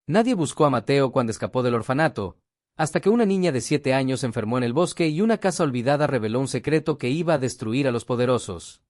Nadie buscó a Mateo cuando escapó del orfanato, hasta que una niña de 7 años se enfermó en el bosque y una casa olvidada reveló un secreto que iba a destruir a los poderosos.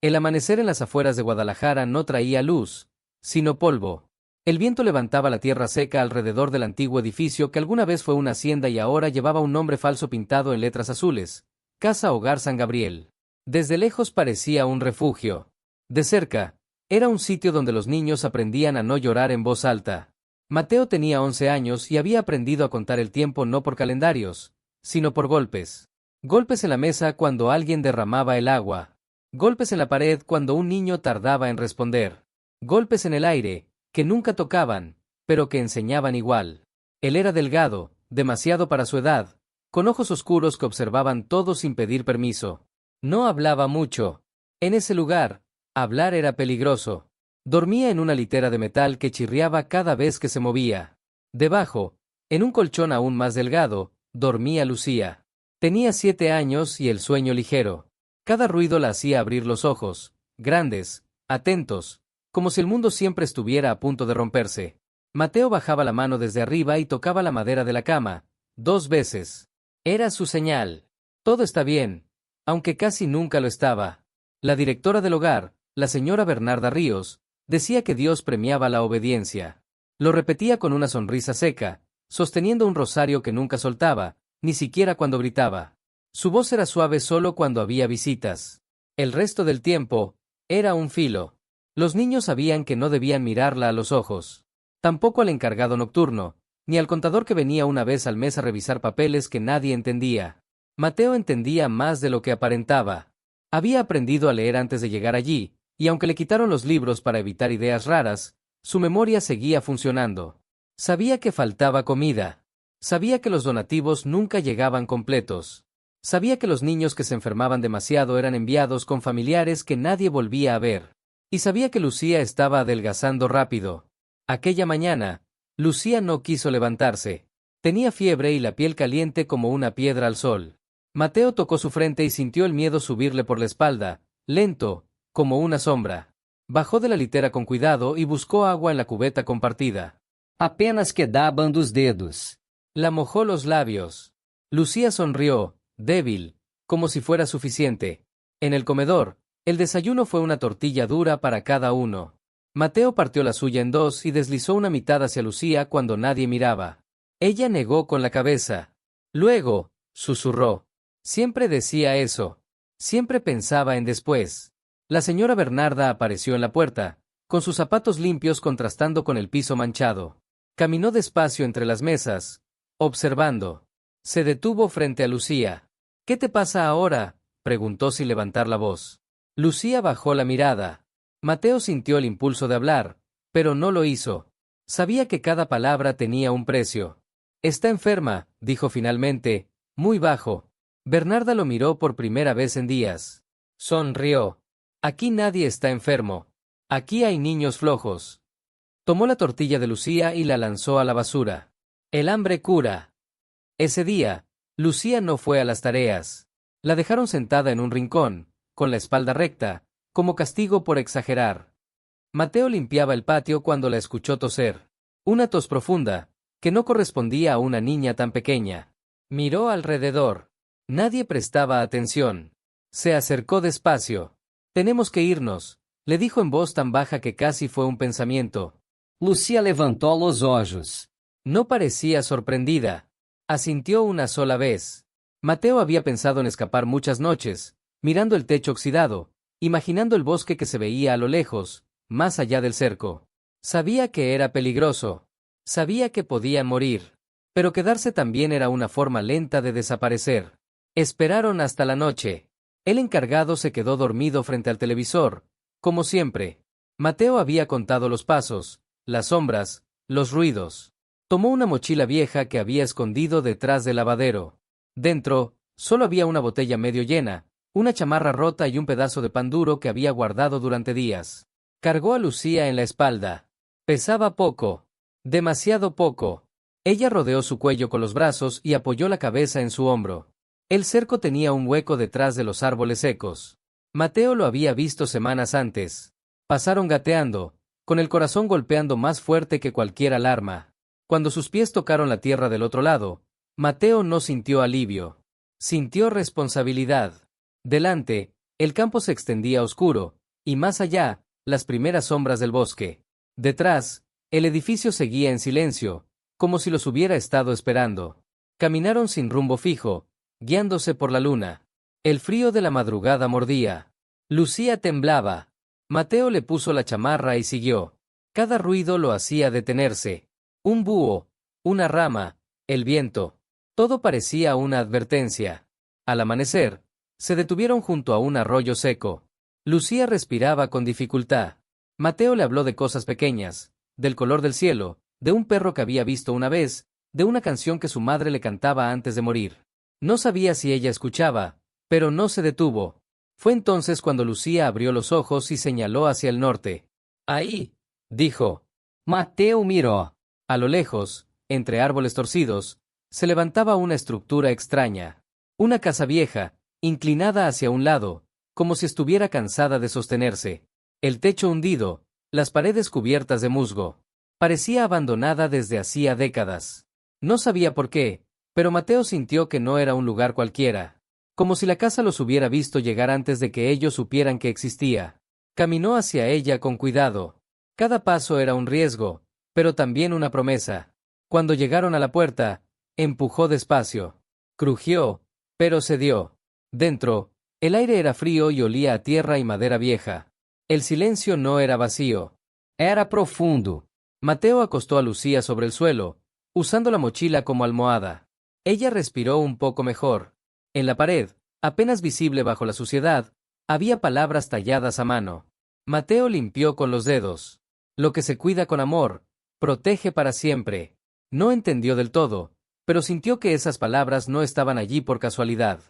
El amanecer en las afueras de Guadalajara no traía luz, sino polvo. El viento levantaba la tierra seca alrededor del antiguo edificio que alguna vez fue una hacienda y ahora llevaba un nombre falso pintado en letras azules: Casa Hogar San Gabriel. Desde lejos parecía un refugio. De cerca, era un sitio donde los niños aprendían a no llorar en voz alta. Mateo tenía 11 años y había aprendido a contar el tiempo no por calendarios, sino por golpes. Golpes en la mesa cuando alguien derramaba el agua. Golpes en la pared cuando un niño tardaba en responder. Golpes en el aire, que nunca tocaban, pero que enseñaban igual. Él era delgado, demasiado para su edad, con ojos oscuros que observaban todo sin pedir permiso. No hablaba mucho. En ese lugar, hablar era peligroso. Dormía en una litera de metal que chirriaba cada vez que se movía. Debajo, en un colchón aún más delgado, dormía Lucía. Tenía 7 años y el sueño ligero. Cada ruido la hacía abrir los ojos, grandes, atentos, como si el mundo siempre estuviera a punto de romperse. Mateo bajaba la mano desde arriba y tocaba la madera de la cama, 2 veces. Era su señal. Todo está bien, aunque casi nunca lo estaba. La directora del hogar, la señora Bernarda Ríos, decía que Dios premiaba la obediencia. Lo repetía con una sonrisa seca, sosteniendo un rosario que nunca soltaba, ni siquiera cuando gritaba. Su voz era suave solo cuando había visitas. El resto del tiempo, era un filo. Los niños sabían que no debían mirarla a los ojos. Tampoco al encargado nocturno, ni al contador que venía una vez al mes a revisar papeles que nadie entendía. Mateo entendía más de lo que aparentaba. Había aprendido a leer antes de llegar allí, y aunque le quitaron los libros para evitar ideas raras, su memoria seguía funcionando. Sabía que faltaba comida. Sabía que los donativos nunca llegaban completos. Sabía que los niños que se enfermaban demasiado eran enviados con familiares que nadie volvía a ver. Y sabía que Lucía estaba adelgazando rápido. Aquella mañana, Lucía no quiso levantarse. Tenía fiebre y la piel caliente como una piedra al sol. Mateo tocó su frente y sintió el miedo subirle por la espalda, lento, como una sombra. Bajó de la litera con cuidado y buscó agua en la cubeta compartida. Apenas quedaban 2 dedos. La mojó los labios. Lucía sonrió, débil, como si fuera suficiente. En el comedor, el desayuno fue una tortilla dura para cada uno. Mateo partió la suya en 2 y deslizó una mitad hacia Lucía cuando nadie miraba. Ella negó con la cabeza. Luego, susurró. Siempre decía eso. Siempre pensaba en después. La señora Bernarda apareció en la puerta, con sus zapatos limpios contrastando con el piso manchado. Caminó despacio entre las mesas, observando. Se detuvo frente a Lucía. ¿Qué te pasa ahora?, preguntó sin levantar la voz. Lucía bajó la mirada. Mateo sintió el impulso de hablar, pero no lo hizo. Sabía que cada palabra tenía un precio. Está enferma, dijo finalmente, muy bajo. Bernarda lo miró por primera vez en días. Sonrió. Aquí nadie está enfermo. Aquí hay niños flojos. Tomó la tortilla de Lucía y la lanzó a la basura. El hambre cura. Ese día, Lucía no fue a las tareas. La dejaron sentada en un rincón, con la espalda recta, como castigo por exagerar. Mateo limpiaba el patio cuando la escuchó toser. Una tos profunda, que no correspondía a una niña tan pequeña. Miró alrededor. Nadie prestaba atención. Se acercó despacio. Tenemos que irnos, le dijo en voz tan baja que casi fue un pensamiento. Lucía levantó los ojos. No parecía sorprendida. Asintió una sola vez. Mateo había pensado en escapar muchas noches, mirando el techo oxidado, imaginando el bosque que se veía a lo lejos, más allá del cerco. Sabía que era peligroso. Sabía que podía morir. Pero quedarse también era una forma lenta de desaparecer. Esperaron hasta la noche. El encargado se quedó dormido frente al televisor, como siempre. Mateo había contado los pasos, las sombras, los ruidos. Tomó una mochila vieja que había escondido detrás del lavadero. Dentro, solo había una botella medio llena, una chamarra rota y un pedazo de pan duro que había guardado durante días. Cargó a Lucía en la espalda. Pesaba poco. Demasiado poco. Ella rodeó su cuello con los brazos y apoyó la cabeza en su hombro. El cerco tenía un hueco detrás de los árboles secos. Mateo lo había visto semanas antes. Pasaron gateando, con el corazón golpeando más fuerte que cualquier alarma. Cuando sus pies tocaron la tierra del otro lado, Mateo no sintió alivio. Sintió responsabilidad. Delante, el campo se extendía oscuro, y más allá, las primeras sombras del bosque. Detrás, el edificio seguía en silencio, como si los hubiera estado esperando. Caminaron sin rumbo fijo, guiándose por la luna. El frío de la madrugada mordía. Lucía temblaba. Mateo le puso la chamarra y siguió. Cada ruido lo hacía detenerse. Un búho, una rama, el viento. Todo parecía una advertencia. Al amanecer, se detuvieron junto a un arroyo seco. Lucía respiraba con dificultad. Mateo le habló de cosas pequeñas, del color del cielo, de un perro que había visto una vez, de una canción que su madre le cantaba antes de morir. No sabía si ella escuchaba, pero no se detuvo. Fue entonces cuando Lucía abrió los ojos y señaló hacia el norte. Ahí, dijo. Mateo miró. A lo lejos, entre árboles torcidos, se levantaba una estructura extraña. Una casa vieja, inclinada hacia un lado, como si estuviera cansada de sostenerse. El techo hundido, las paredes cubiertas de musgo. Parecía abandonada desde hacía décadas. No sabía por qué, pero Mateo sintió que no era un lugar cualquiera. Como si la casa los hubiera visto llegar antes de que ellos supieran que existía. Caminó hacia ella con cuidado. Cada paso era un riesgo, pero también una promesa. Cuando llegaron a la puerta, empujó despacio. Crujió, pero cedió. Dentro, el aire era frío y olía a tierra y madera vieja. El silencio no era vacío. Era profundo. Mateo acostó a Lucía sobre el suelo, usando la mochila como almohada. Ella respiró un poco mejor. En la pared, apenas visible bajo la suciedad, había palabras talladas a mano. Mateo limpió con los dedos. Lo que se cuida con amor, protege para siempre. No entendió del todo, pero sintió que esas palabras no estaban allí por casualidad.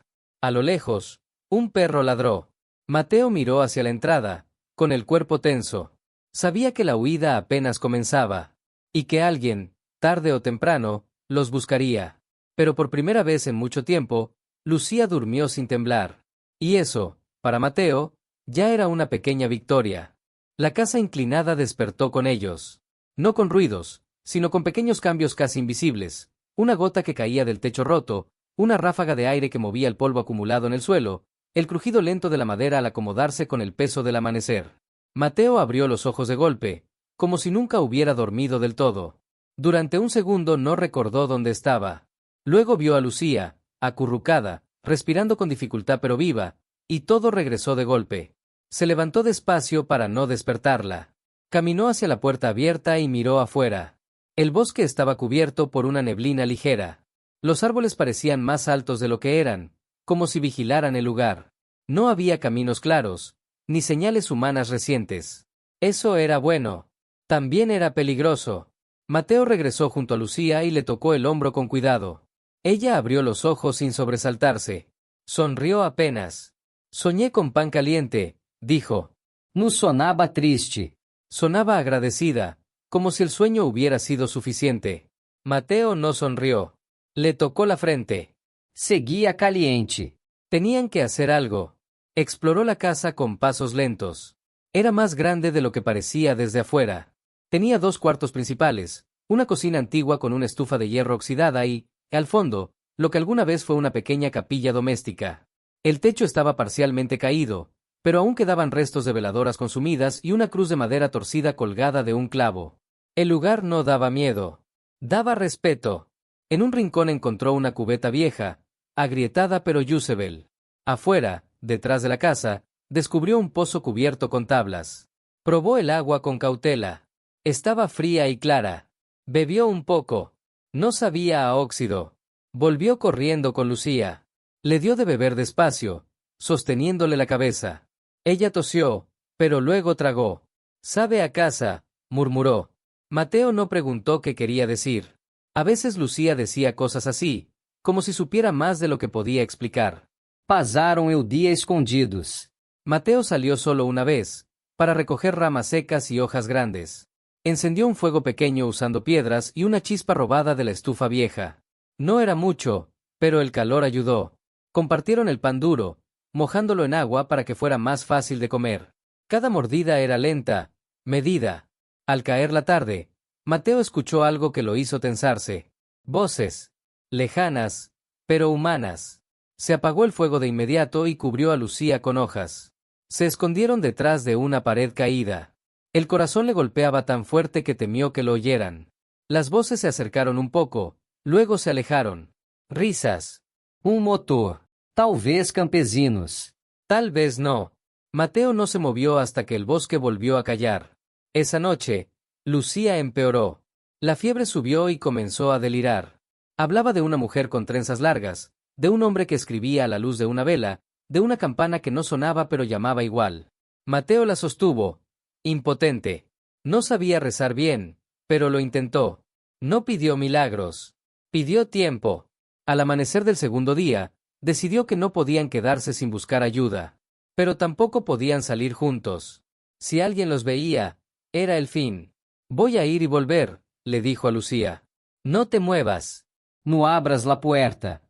A lo lejos, un perro ladró. Mateo miró hacia la entrada, con el cuerpo tenso. Sabía que la huida apenas comenzaba, y que alguien, tarde o temprano, los buscaría. Pero por primera vez en mucho tiempo, Lucía durmió sin temblar. Y eso, para Mateo, ya era una pequeña victoria. La casa inclinada despertó con ellos. No con ruidos, sino con pequeños cambios casi invisibles. Una gota que caía del techo roto, una ráfaga de aire que movía el polvo acumulado en el suelo, el crujido lento de la madera al acomodarse con el peso del amanecer. Mateo abrió los ojos de golpe, como si nunca hubiera dormido del todo. Durante un segundo no recordó dónde estaba. Luego vio a Lucía, acurrucada, respirando con dificultad pero viva, y todo regresó de golpe. Se levantó despacio para no despertarla. Caminó hacia la puerta abierta y miró afuera. El bosque estaba cubierto por una neblina ligera. Los árboles parecían más altos de lo que eran, como si vigilaran el lugar. No había caminos claros, ni señales humanas recientes. Eso era bueno. También era peligroso. Mateo regresó junto a Lucía y le tocó el hombro con cuidado. Ella abrió los ojos sin sobresaltarse. Sonrió apenas. Soñé con pan caliente, dijo. No sonaba triste. Sonaba agradecida, como si el sueño hubiera sido suficiente. Mateo no sonrió. Le tocó la frente. Seguía caliente. Tenían que hacer algo. Exploró la casa con pasos lentos. Era más grande de lo que parecía desde afuera. Tenía 2 cuartos principales, una cocina antigua con una estufa de hierro oxidada y, al fondo, lo que alguna vez fue una pequeña capilla doméstica. El techo estaba parcialmente caído, pero aún quedaban restos de veladoras consumidas y una cruz de madera torcida colgada de un clavo. El lugar no daba miedo. Daba respeto. En un rincón encontró una cubeta vieja, agrietada pero usable. Afuera, detrás de la casa, descubrió un pozo cubierto con tablas. Probó el agua con cautela. Estaba fría y clara. Bebió un poco. No sabía a óxido. Volvió corriendo con Lucía. Le dio de beber despacio, sosteniéndole la cabeza. Ella tosió, pero luego tragó. «Sabe a casa», murmuró. Mateo no preguntó qué quería decir. A veces Lucía decía cosas así, como si supiera más de lo que podía explicar. Pasaron el día escondidos. Mateo salió solo una vez, para recoger ramas secas y hojas grandes. Encendió un fuego pequeño usando piedras y una chispa robada de la estufa vieja. No era mucho, pero el calor ayudó. Compartieron el pan duro, mojándolo en agua para que fuera más fácil de comer. Cada mordida era lenta, medida. Al caer la tarde, Mateo escuchó algo que lo hizo tensarse. Voces. Lejanas, pero humanas. Se apagó el fuego de inmediato y cubrió a Lucía con hojas. Se escondieron detrás de una pared caída. El corazón le golpeaba tan fuerte que temió que lo oyeran. Las voces se acercaron un poco, luego se alejaron. Risas. Motor. Talvez campesinos. Tal vez no. Mateo no se movió hasta que el bosque volvió a callar. Esa noche, Lucía empeoró. La fiebre subió y comenzó a delirar. Hablaba de una mujer con trenzas largas, de un hombre que escribía a la luz de una vela, de una campana que no sonaba pero llamaba igual. Mateo la sostuvo, impotente. No sabía rezar bien, pero lo intentó. No pidió milagros. Pidió tiempo. Al amanecer del segundo día, decidió que no podían quedarse sin buscar ayuda. Pero tampoco podían salir juntos. Si alguien los veía, era el fin. Voy a ir y volver, le dijo a Lucía. No te muevas. No abras la puerta.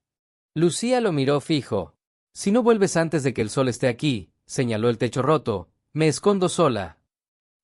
Lucía lo miró fijo. Si no vuelves antes de que el sol esté aquí, señaló el techo roto, me escondo sola.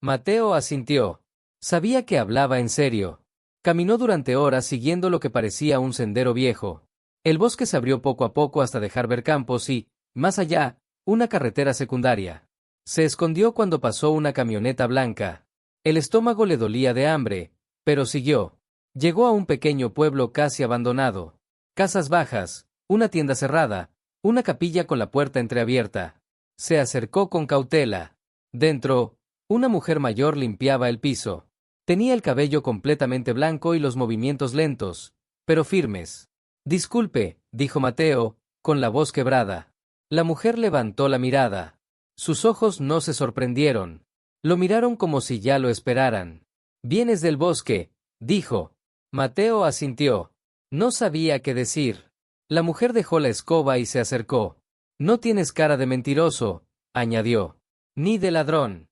Mateo asintió. Sabía que hablaba en serio. Caminó durante horas siguiendo lo que parecía un sendero viejo. El bosque se abrió poco a poco hasta dejar ver campos y, más allá, una carretera secundaria. Se escondió cuando pasó una camioneta blanca. El estómago le dolía de hambre, pero siguió. Llegó a un pequeño pueblo casi abandonado. Casas bajas, una tienda cerrada, una capilla con la puerta entreabierta. Se acercó con cautela. Dentro, una mujer mayor limpiaba el piso. Tenía el cabello completamente blanco y los movimientos lentos, pero firmes. Disculpe, dijo Mateo, con la voz quebrada. La mujer levantó la mirada. Sus ojos no se sorprendieron. Lo miraron como si ya lo esperaran. «Vienes del bosque», dijo. Mateo asintió. No sabía qué decir. La mujer dejó la escoba y se acercó. «No tienes cara de mentiroso», añadió. «Ni de ladrón».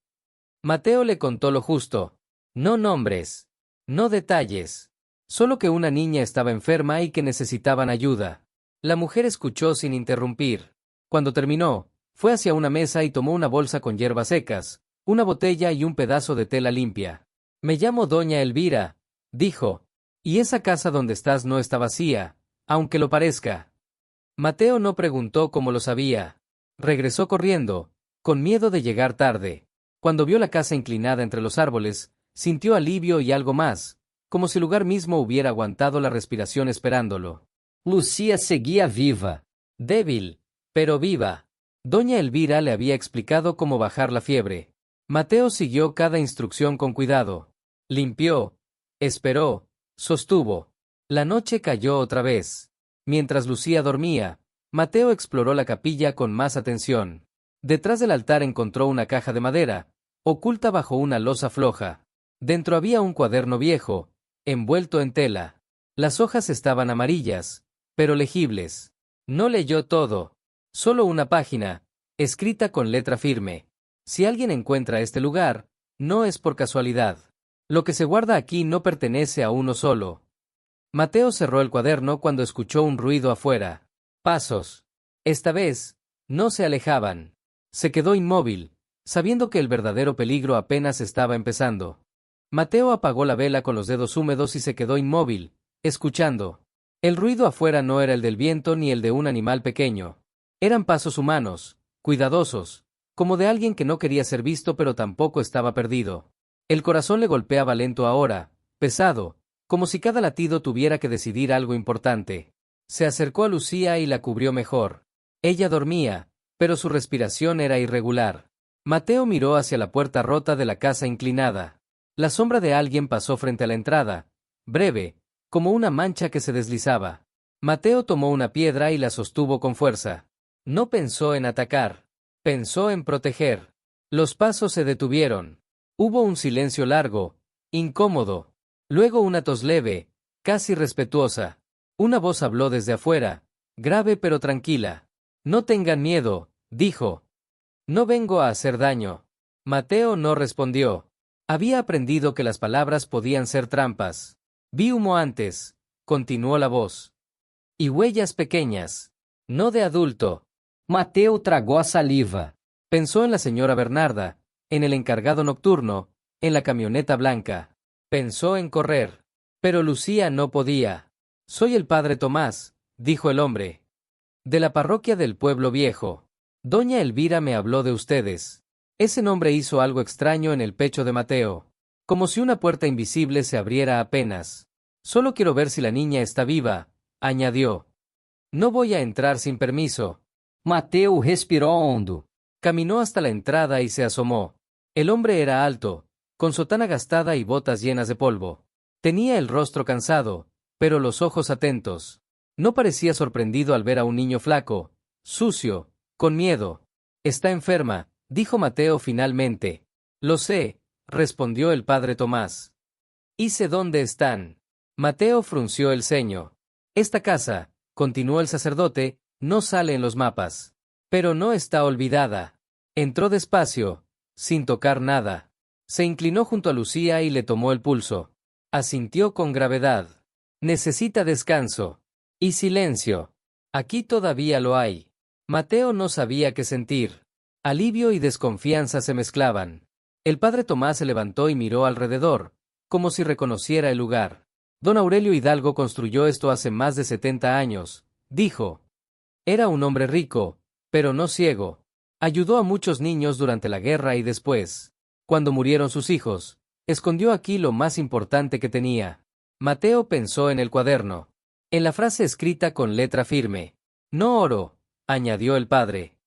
Mateo le contó lo justo. No nombres. No detalles. Solo que una niña estaba enferma y que necesitaban ayuda. La mujer escuchó sin interrumpir. Cuando terminó, fue hacia una mesa y tomó una bolsa con hierbas secas, una botella y un pedazo de tela limpia. «Me llamo Doña Elvira», dijo. «Y esa casa donde estás no está vacía, aunque lo parezca». Mateo no preguntó cómo lo sabía. Regresó corriendo, con miedo de llegar tarde. Cuando vio la casa inclinada entre los árboles, sintió alivio y algo más, como si el lugar mismo hubiera aguantado la respiración esperándolo. Lucía seguía viva. Débil, pero viva. Doña Elvira le había explicado cómo bajar la fiebre. Mateo siguió cada instrucción con cuidado. Limpió, esperó, sostuvo. La noche cayó otra vez. Mientras Lucía dormía, Mateo exploró la capilla con más atención. Detrás del altar encontró una caja de madera, oculta bajo una losa floja. Dentro había un cuaderno viejo, envuelto en tela. Las hojas estaban amarillas, pero legibles. No leyó todo. Solo una página, escrita con letra firme. Si alguien encuentra este lugar, no es por casualidad. Lo que se guarda aquí no pertenece a uno solo. Mateo cerró el cuaderno cuando escuchó un ruido afuera. Pasos. Esta vez, no se alejaban. Se quedó inmóvil, sabiendo que el verdadero peligro apenas estaba empezando. Mateo apagó la vela con los dedos húmedos y se quedó inmóvil, escuchando. El ruido afuera no era el del viento ni el de un animal pequeño. Eran pasos humanos, cuidadosos, como de alguien que no quería ser visto pero tampoco estaba perdido. El corazón le golpeaba lento ahora, pesado, como si cada latido tuviera que decidir algo importante. Se acercó a Lucía y la cubrió mejor. Ella dormía, pero su respiración era irregular. Mateo miró hacia la puerta rota de la casa inclinada. La sombra de alguien pasó frente a la entrada, breve, como una mancha que se deslizaba. Mateo tomó una piedra y la sostuvo con fuerza. No pensó en atacar, pensó en proteger. Los pasos se detuvieron. Hubo un silencio largo, incómodo. Luego una tos leve, casi respetuosa. Una voz habló desde afuera, grave pero tranquila. «No tengan miedo», dijo. «No vengo a hacer daño». Mateo no respondió. Había aprendido que las palabras podían ser trampas. «Vi humo antes», continuó la voz. «Y huellas pequeñas. No de adulto». Mateo tragó saliva. Pensó en la señora Bernarda, en el encargado nocturno, en la camioneta blanca. Pensó en correr. Pero Lucía no podía. Soy el padre Tomás, dijo el hombre. De la parroquia del pueblo viejo. Doña Elvira me habló de ustedes. Ese nombre hizo algo extraño en el pecho de Mateo. Como si una puerta invisible se abriera apenas. Solo quiero ver si la niña está viva, añadió. No voy a entrar sin permiso. Mateo respiró hondo. Caminó hasta la entrada y se asomó. El hombre era alto, con sotana gastada y botas llenas de polvo. Tenía el rostro cansado, pero los ojos atentos. No parecía sorprendido al ver a un niño flaco, sucio, con miedo. Está enferma, dijo Mateo finalmente. Lo sé, respondió el padre Tomás. ¿Y sé dónde están? Mateo frunció el ceño. Esta casa, continuó el sacerdote, no sale en los mapas. Pero no está olvidada. Entró despacio, sin tocar nada. Se inclinó junto a Lucía y le tomó el pulso. Asintió con gravedad. Necesita descanso. Y silencio. Aquí todavía lo hay. Mateo no sabía qué sentir. Alivio y desconfianza se mezclaban. El padre Tomás se levantó y miró alrededor, como si reconociera el lugar. Don Aurelio Hidalgo construyó esto hace más de 70 años, dijo. Era un hombre rico, pero no ciego. Ayudó a muchos niños durante la guerra y después. Cuando murieron sus hijos, escondió aquí lo más importante que tenía. Mateo pensó en el cuaderno. En la frase escrita con letra firme. No oro, añadió el padre.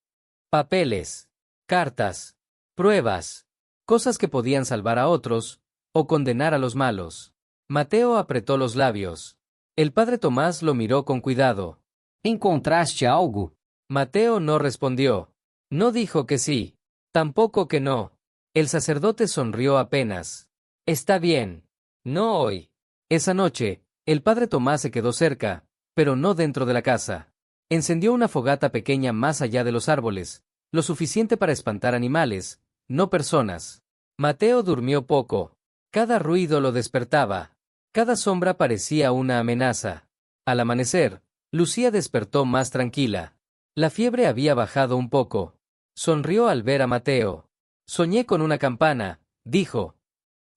Papeles, cartas, pruebas, cosas que podían salvar a otros, o condenar a los malos. Mateo apretó los labios. El padre Tomás lo miró con cuidado. ¿Encontraste algo? Mateo no respondió. No dijo que sí. Tampoco que no. El sacerdote sonrió apenas. Está bien. No hoy. Esa noche, el padre Tomás se quedó cerca, pero no dentro de la casa. Encendió una fogata pequeña más allá de los árboles, lo suficiente para espantar animales, no personas. Mateo durmió poco. Cada ruido lo despertaba. Cada sombra parecía una amenaza. Al amanecer, Lucía despertó más tranquila. La fiebre había bajado un poco. Sonrió al ver a Mateo. Soñé con una campana, dijo.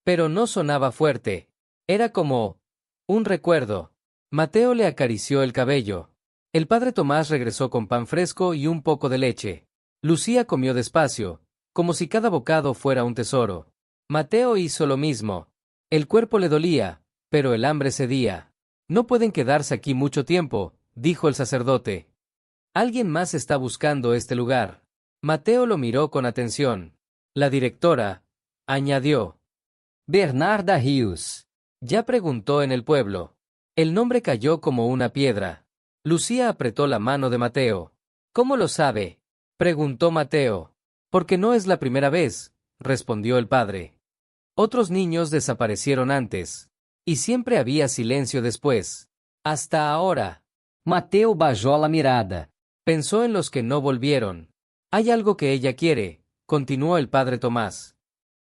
Pero no sonaba fuerte. Era como un recuerdo. Mateo le acarició el cabello. El padre Tomás regresó con pan fresco y un poco de leche. Lucía comió despacio, como si cada bocado fuera un tesoro. Mateo hizo lo mismo. El cuerpo le dolía, pero el hambre cedía. No pueden quedarse aquí mucho tiempo, dijo el sacerdote. Alguien más está buscando este lugar. Mateo lo miró con atención. La directora, añadió. Bernarda Rios. Ya preguntó en el pueblo. El nombre cayó como una piedra. Lucía apretó la mano de Mateo. ¿Cómo lo sabe? Preguntó Mateo. Porque no es la primera vez, respondió el padre. Otros niños desaparecieron antes. Y siempre había silencio después. Hasta ahora. Mateo bajó la mirada. Pensó en los que no volvieron. Hay algo que ella quiere, continuó el padre Tomás.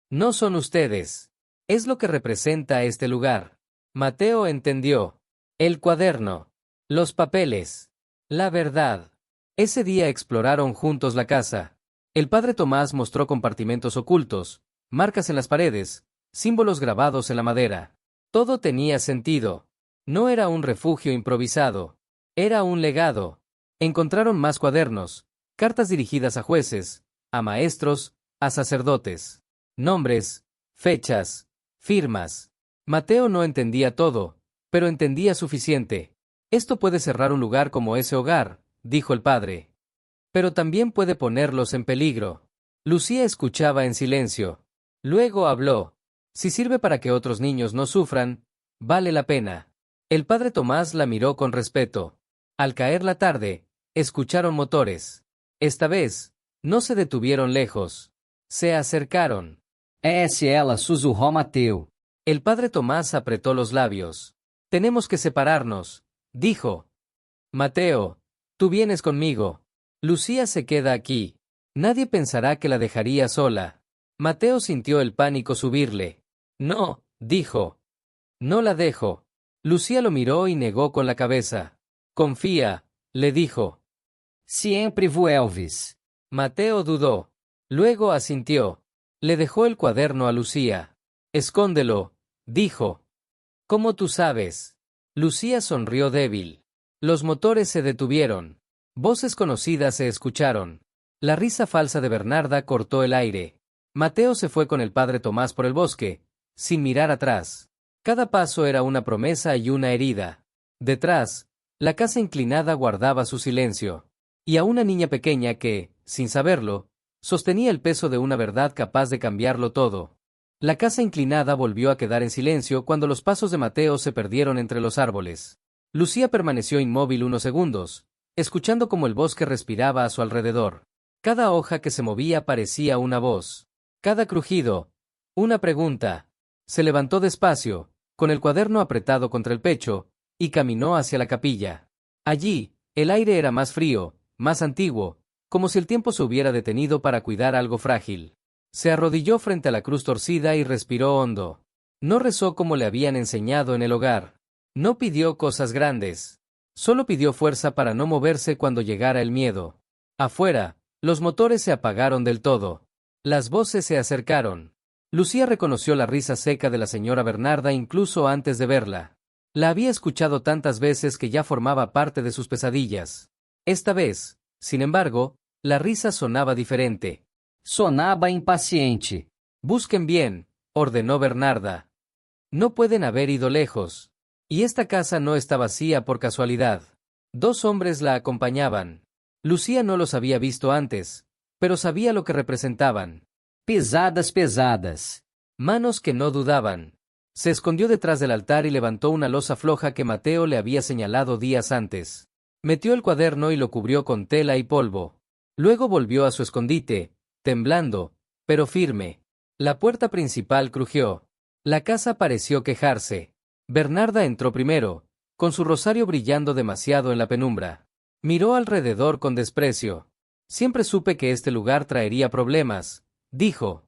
No son ustedes. Es lo que representa este lugar. Mateo entendió. El cuaderno. Los papeles. La verdad. Ese día exploraron juntos la casa. El padre Tomás mostró compartimentos ocultos, marcas en las paredes, símbolos grabados en la madera. Todo tenía sentido. No era un refugio improvisado. Era un legado. Encontraron más cuadernos, cartas dirigidas a jueces, a maestros, a sacerdotes. Nombres, fechas, firmas. Mateo no entendía todo, pero entendía suficiente. Esto puede cerrar un lugar como ese hogar, dijo el padre. Pero también puede ponerlos en peligro. Lucía escuchaba en silencio. Luego habló. Si sirve para que otros niños no sufran, vale la pena. El padre Tomás la miró con respeto. Al caer la tarde, escucharon motores. Esta vez, no se detuvieron lejos. Se acercaron. Es ela, susurró Mateo. El padre Tomás apretó los labios. Tenemos que separarnos, dijo. Mateo, tú vienes conmigo. Lucía se queda aquí. Nadie pensará que la dejaría sola. Mateo sintió el pánico subirle. No, dijo. No la dejo. Lucía lo miró y negó con la cabeza. Confía, le dijo. Siempre vuelves. Mateo dudó. Luego asintió. Le dejó el cuaderno a Lucía. Escóndelo, dijo. ¿Cómo tú sabes? Lucía sonrió débil. Los motores se detuvieron. Voces conocidas se escucharon. La risa falsa de Bernarda cortó el aire. Mateo se fue con el padre Tomás por el bosque, sin mirar atrás. Cada paso era una promesa y una herida. Detrás, la casa inclinada guardaba su silencio. Y a una niña pequeña que, sin saberlo, sostenía el peso de una verdad capaz de cambiarlo todo. La casa inclinada volvió a quedar en silencio cuando los pasos de Mateo se perdieron entre los árboles. Lucía permaneció inmóvil unos segundos, escuchando cómo el bosque respiraba a su alrededor. Cada hoja que se movía parecía una voz. Cada crujido, una pregunta. Se levantó despacio, con el cuaderno apretado contra el pecho, y caminó hacia la capilla. Allí, el aire era más frío, más antiguo, como si el tiempo se hubiera detenido para cuidar algo frágil. Se arrodilló frente a la cruz torcida y respiró hondo. No rezó como le habían enseñado en el hogar. No pidió cosas grandes. Solo pidió fuerza para no moverse cuando llegara el miedo. Afuera, los motores se apagaron del todo. Las voces se acercaron. Lucía reconoció la risa seca de la señora Bernarda incluso antes de verla. La había escuchado tantas veces que ya formaba parte de sus pesadillas. Esta vez, sin embargo, la risa sonaba diferente. Sonaba impaciente. Busquen bien, ordenó Bernarda. No pueden haber ido lejos. Y esta casa no está vacía por casualidad. 2 hombres la acompañaban. Lucía no los había visto antes, pero sabía lo que representaban. Pisadas pesadas. Manos que no dudaban. Se escondió detrás del altar y levantó una losa floja que Mateo le había señalado días antes. Metió el cuaderno y lo cubrió con tela y polvo. Luego volvió a su escondite, temblando, pero firme. La puerta principal crujió. La casa pareció quejarse. Bernarda entró primero, con su rosario brillando demasiado en la penumbra. Miró alrededor con desprecio. Siempre supe que este lugar traería problemas, dijo.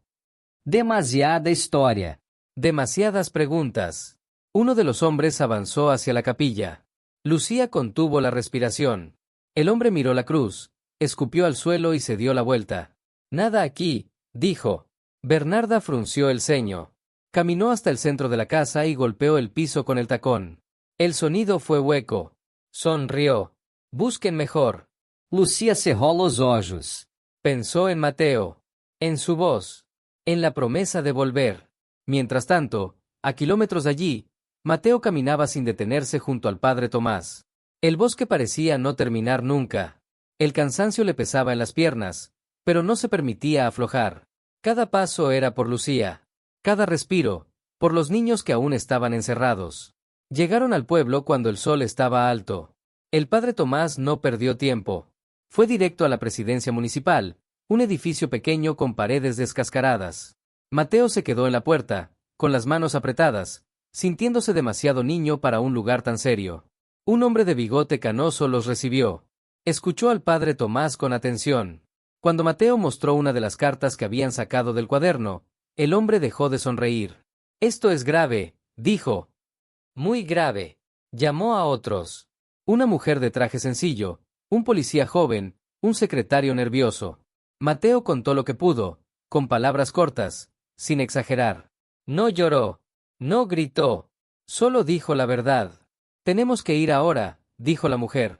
Demasiada historia. Demasiadas preguntas. Uno de los hombres avanzó hacia la capilla. Lucía contuvo la respiración. El hombre miró la cruz, escupió al suelo y se dio la vuelta. Nada aquí, dijo. Bernarda frunció el ceño. Caminó hasta el centro de la casa y golpeó el piso con el tacón. El sonido fue hueco. Sonrió. Busquen mejor. Lucía cerró los ojos. Pensó en Mateo. En su voz. En la promesa de volver. Mientras tanto, a kilómetros de allí, Mateo caminaba sin detenerse junto al padre Tomás. El bosque parecía no terminar nunca. El cansancio le pesaba en las piernas, pero no se permitía aflojar. Cada paso era por Lucía. Cada respiro, por los niños que aún estaban encerrados. Llegaron al pueblo cuando el sol estaba alto. El padre Tomás no perdió tiempo. Fue directo a la presidencia municipal, un edificio pequeño con paredes descascaradas. Mateo se quedó en la puerta, con las manos apretadas, sintiéndose demasiado niño para un lugar tan serio. Un hombre de bigote canoso los recibió. Escuchó al padre Tomás con atención. Cuando Mateo mostró una de las cartas que habían sacado del cuaderno, el hombre dejó de sonreír. Esto es grave, dijo. Muy grave. Llamó a otros. Una mujer de traje sencillo, un policía joven, un secretario nervioso. Mateo contó lo que pudo, con palabras cortas, sin exagerar. No lloró. No gritó. Solo dijo la verdad. Tenemos que ir ahora, dijo la mujer.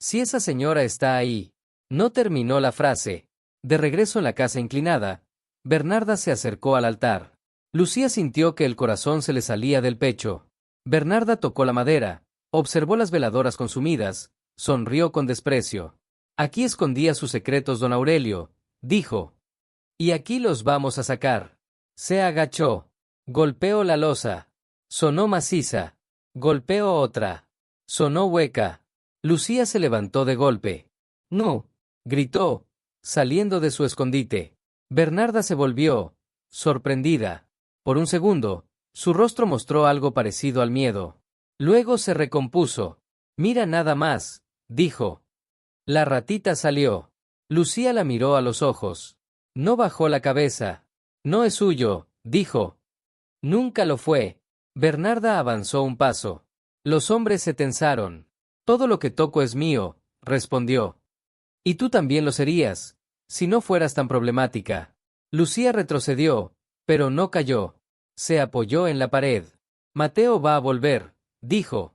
Si esa señora está ahí. No terminó la frase. De regreso en la casa inclinada, Bernarda se acercó al altar. Lucía sintió que el corazón se le salía del pecho. Bernarda tocó la madera, observó las veladoras consumidas, sonrió con desprecio. Aquí escondía sus secretos don Aurelio, dijo. Y aquí los vamos a sacar. Se agachó. Golpeó la losa. Sonó maciza. Golpeó otra. Sonó hueca. Lucía se levantó de golpe. No, gritó, saliendo de su escondite. Bernarda se volvió, sorprendida. Por un segundo, su rostro mostró algo parecido al miedo. Luego se recompuso. Mira nada más, dijo. La ratita salió. Lucía la miró a los ojos. No bajó la cabeza. No es suyo, dijo. Nunca lo fue. Bernarda avanzó un paso. Los hombres se tensaron. Todo lo que toco es mío, respondió. Y tú también lo serías, si no fueras tan problemática. Lucía retrocedió, pero no cayó. Se apoyó en la pared. Mateo va a volver, dijo.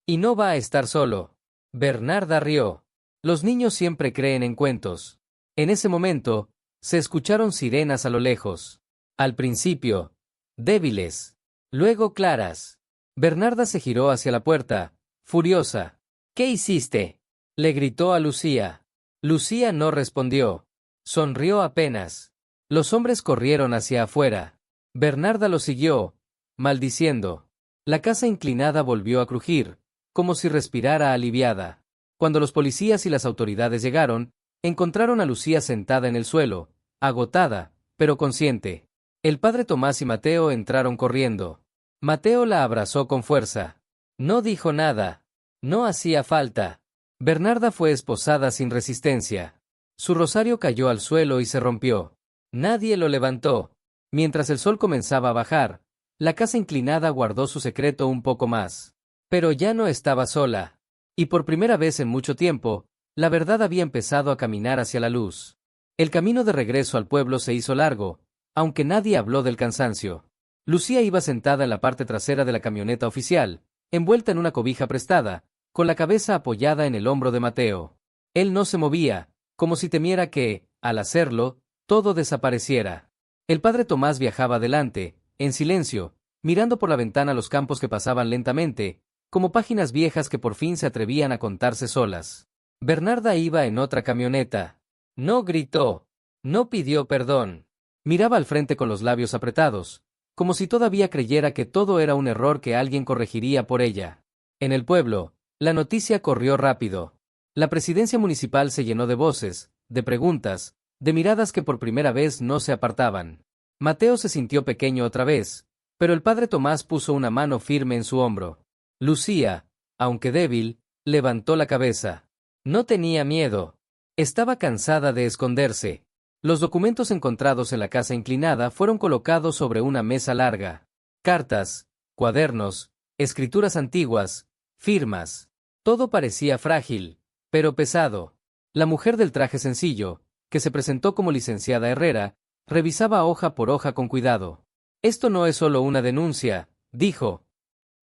Y no va a estar solo. Bernarda rió. Los niños siempre creen en cuentos. En ese momento, se escucharon sirenas a lo lejos. Al principio, débiles. Luego claras. Bernarda se giró hacia la puerta, furiosa. ¿Qué hiciste? Le gritó a Lucía. Lucía no respondió. Sonrió apenas. Los hombres corrieron hacia afuera. Bernarda lo siguió, maldiciendo. La casa inclinada volvió a crujir, como si respirara aliviada. Cuando los policías y las autoridades llegaron, encontraron a Lucía sentada en el suelo, agotada, pero consciente. El padre Tomás y Mateo entraron corriendo. Mateo la abrazó con fuerza. No dijo nada. No hacía falta. Bernarda fue esposada sin resistencia. Su rosario cayó al suelo y se rompió. Nadie lo levantó. Mientras el sol comenzaba a bajar, la casa inclinada guardó su secreto un poco más. Pero ya no estaba sola. Y por primera vez en mucho tiempo, la verdad había empezado a caminar hacia la luz. El camino de regreso al pueblo se hizo largo, aunque nadie habló del cansancio. Lucía iba sentada en la parte trasera de la camioneta oficial, envuelta en una cobija prestada, con la cabeza apoyada en el hombro de Mateo. Él no se movía, como si temiera que, al hacerlo, todo desapareciera. El padre Tomás viajaba adelante, en silencio, mirando por la ventana los campos que pasaban lentamente, como páginas viejas que por fin se atrevían a contarse solas. Bernarda iba en otra camioneta. No gritó. No pidió perdón. Miraba al frente con los labios apretados, como si todavía creyera que todo era un error que alguien corregiría por ella. En el pueblo, la noticia corrió rápido. La presidencia municipal se llenó de voces, de preguntas, de miradas que por primera vez no se apartaban. Mateo se sintió pequeño otra vez, pero el padre Tomás puso una mano firme en su hombro. Lucía, aunque débil, levantó la cabeza. No tenía miedo. Estaba cansada de esconderse. Los documentos encontrados en la casa inclinada fueron colocados sobre una mesa larga. Cartas, cuadernos, escrituras antiguas, firmas. Todo parecía frágil, pero pesado. La mujer del traje sencillo, que se presentó como licenciada Herrera, revisaba hoja por hoja con cuidado. Esto no es solo una denuncia, dijo.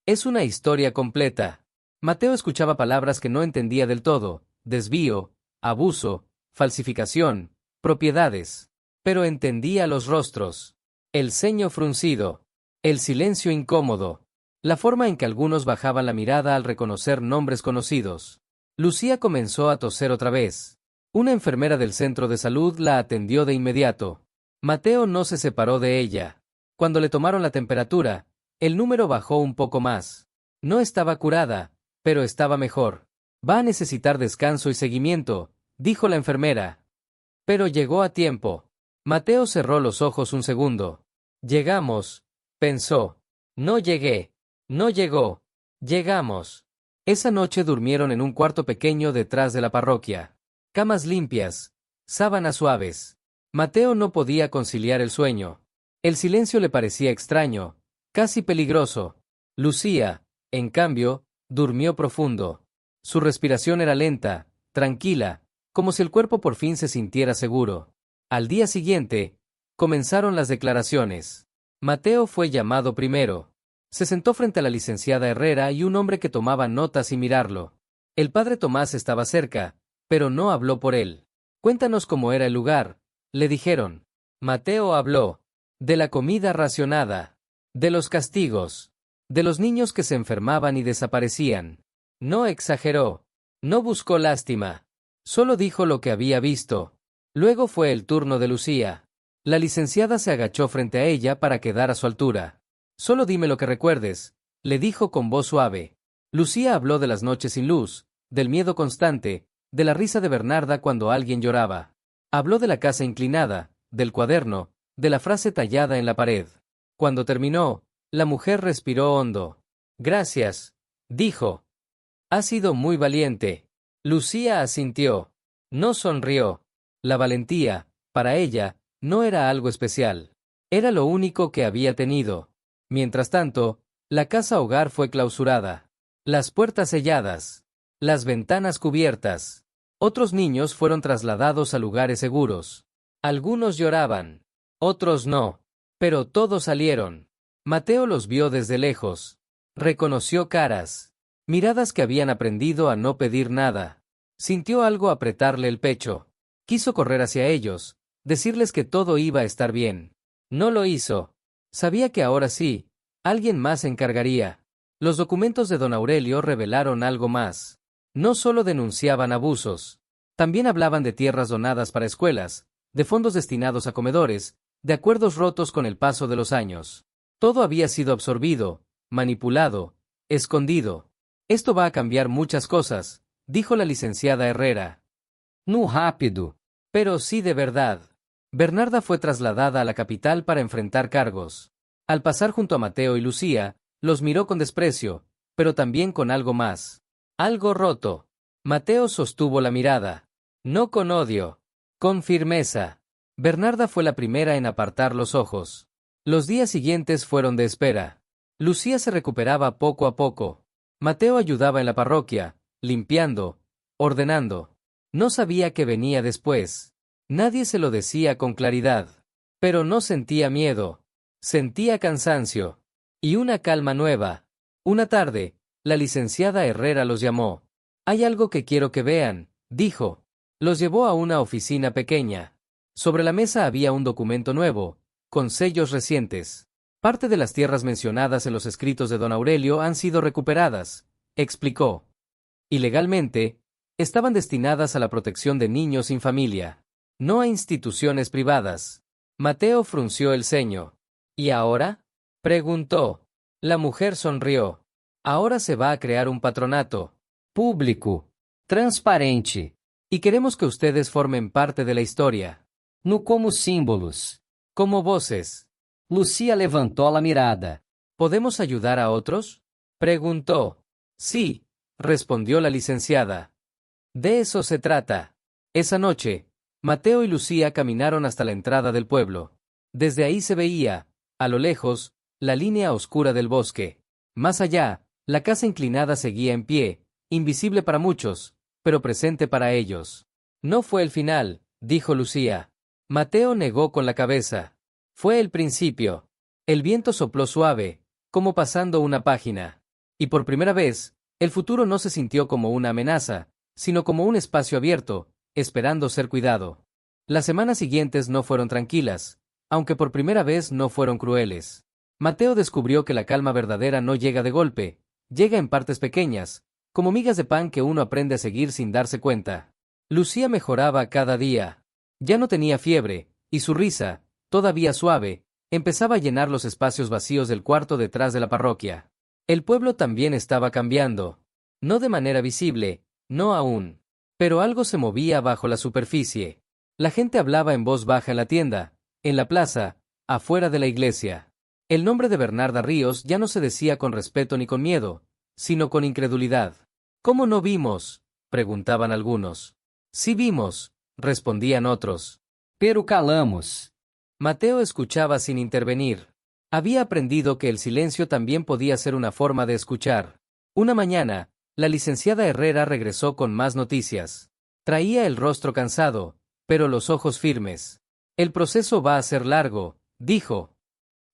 Es una historia completa. Mateo escuchaba palabras que no entendía del todo: desvío, abuso, falsificación, propiedades. Pero entendía los rostros. El ceño fruncido. El silencio incómodo. La forma en que algunos bajaban la mirada al reconocer nombres conocidos. Lucía comenzó a toser otra vez. Una enfermera del centro de salud la atendió de inmediato. Mateo no se separó de ella. Cuando le tomaron la temperatura, el número bajó un poco más. No estaba curada, pero estaba mejor. Va a necesitar descanso y seguimiento, dijo la enfermera. Pero llegó a tiempo. Mateo cerró los ojos un segundo. Llegamos, pensó. No llegué. No llegó. Llegamos. Esa noche durmieron en un cuarto pequeño detrás de la parroquia. Camas limpias, sábanas suaves. Mateo no podía conciliar el sueño. El silencio le parecía extraño, casi peligroso. Lucía, en cambio, durmió profundo. Su respiración era lenta, tranquila, como si el cuerpo por fin se sintiera seguro. Al día siguiente, comenzaron las declaraciones. Mateo fue llamado primero. Se sentó frente a la licenciada Herrera y un hombre que tomaba notas sin mirarlo. El padre Tomás estaba cerca, pero no habló por él. Cuéntanos cómo era el lugar, le dijeron. Mateo habló. De la comida racionada. De los castigos. De los niños que se enfermaban y desaparecían. No exageró. No buscó lástima. Solo dijo lo que había visto. Luego fue el turno de Lucía. La licenciada se agachó frente a ella para quedar a su altura. Solo dime lo que recuerdes, le dijo con voz suave. Lucía habló de las noches sin luz, del miedo constante, de la risa de Bernarda cuando alguien lloraba. Habló de la casa inclinada, del cuaderno, de la frase tallada en la pared. Cuando terminó, la mujer respiró hondo. Gracias, dijo. Has sido muy valiente. Lucía asintió. No sonrió. La valentía, para ella, no era algo especial. Era lo único que había tenido. Mientras tanto, la casa hogar fue clausurada. Las puertas selladas. Las ventanas cubiertas. Otros niños fueron trasladados a lugares seguros. Algunos lloraban. Otros no. Pero todos salieron. Mateo los vio desde lejos. Reconoció caras. Miradas que habían aprendido a no pedir nada. Sintió algo apretarle el pecho. Quiso correr hacia ellos, decirles que todo iba a estar bien. No lo hizo. Sabía que ahora sí, alguien más se encargaría. Los documentos de don Aurelio revelaron algo más. No solo denunciaban abusos. También hablaban de tierras donadas para escuelas, de fondos destinados a comedores, de acuerdos rotos con el paso de los años. Todo había sido absorbido, manipulado, escondido. Esto va a cambiar muchas cosas, dijo la licenciada Herrera. No rápido. Pero sí de verdad. Bernarda fue trasladada a la capital para enfrentar cargos. Al pasar junto a Mateo y Lucía, los miró con desprecio, pero también con algo más. Algo roto. Mateo sostuvo la mirada. No con odio. Con firmeza. Bernarda fue la primera en apartar los ojos. Los días siguientes fueron de espera. Lucía se recuperaba poco a poco. Mateo ayudaba en la parroquia, limpiando, ordenando. No sabía qué venía después. Nadie se lo decía con claridad. Pero no sentía miedo. Sentía cansancio. Y una calma nueva. Una tarde, la licenciada Herrera los llamó. «Hay algo que quiero que vean», dijo. Los llevó a una oficina pequeña. Sobre la mesa había un documento nuevo, con sellos recientes. Parte de las tierras mencionadas en los escritos de don Aurelio han sido recuperadas, explicó. Ilegalmente, estaban destinadas a la protección de niños sin familia, no a instituciones privadas. Mateo frunció el ceño. ¿Y ahora?, preguntó. La mujer sonrió. Ahora se va a crear un patronato. Público. Transparente. Y queremos que ustedes formen parte de la historia. No como símbolos. Como voces. Lucía levantó la mirada. ¿Podemos ayudar a otros?, preguntó. Sí, respondió la licenciada. De eso se trata. Esa noche, Mateo y Lucía caminaron hasta la entrada del pueblo. Desde ahí se veía, a lo lejos, la línea oscura del bosque. Más allá, la casa inclinada seguía en pie, invisible para muchos, pero presente para ellos. No fue el final, dijo Lucía. Mateo negó con la cabeza. Fue el principio. El viento sopló suave, como pasando una página. Y por primera vez, el futuro no se sintió como una amenaza, sino como un espacio abierto, esperando ser cuidado. Las semanas siguientes no fueron tranquilas, aunque por primera vez no fueron crueles. Mateo descubrió que la calma verdadera no llega de golpe, llega en partes pequeñas, como migas de pan que uno aprende a seguir sin darse cuenta. Lucía mejoraba cada día. Ya no tenía fiebre, y su risa, todavía suave, empezaba a llenar los espacios vacíos del cuarto detrás de la parroquia. El pueblo también estaba cambiando. No de manera visible, no aún. Pero algo se movía bajo la superficie. La gente hablaba en voz baja en la tienda, en la plaza, afuera de la iglesia. El nombre de Bernarda Ríos ya no se decía con respeto ni con miedo, sino con incredulidad. ¿Cómo no vimos?, preguntaban algunos. Sí vimos, respondían otros. Pero calamos. Mateo escuchaba sin intervenir. Había aprendido que el silencio también podía ser una forma de escuchar. Una mañana, la licenciada Herrera regresó con más noticias. Traía el rostro cansado, pero los ojos firmes. El proceso va a ser largo, dijo.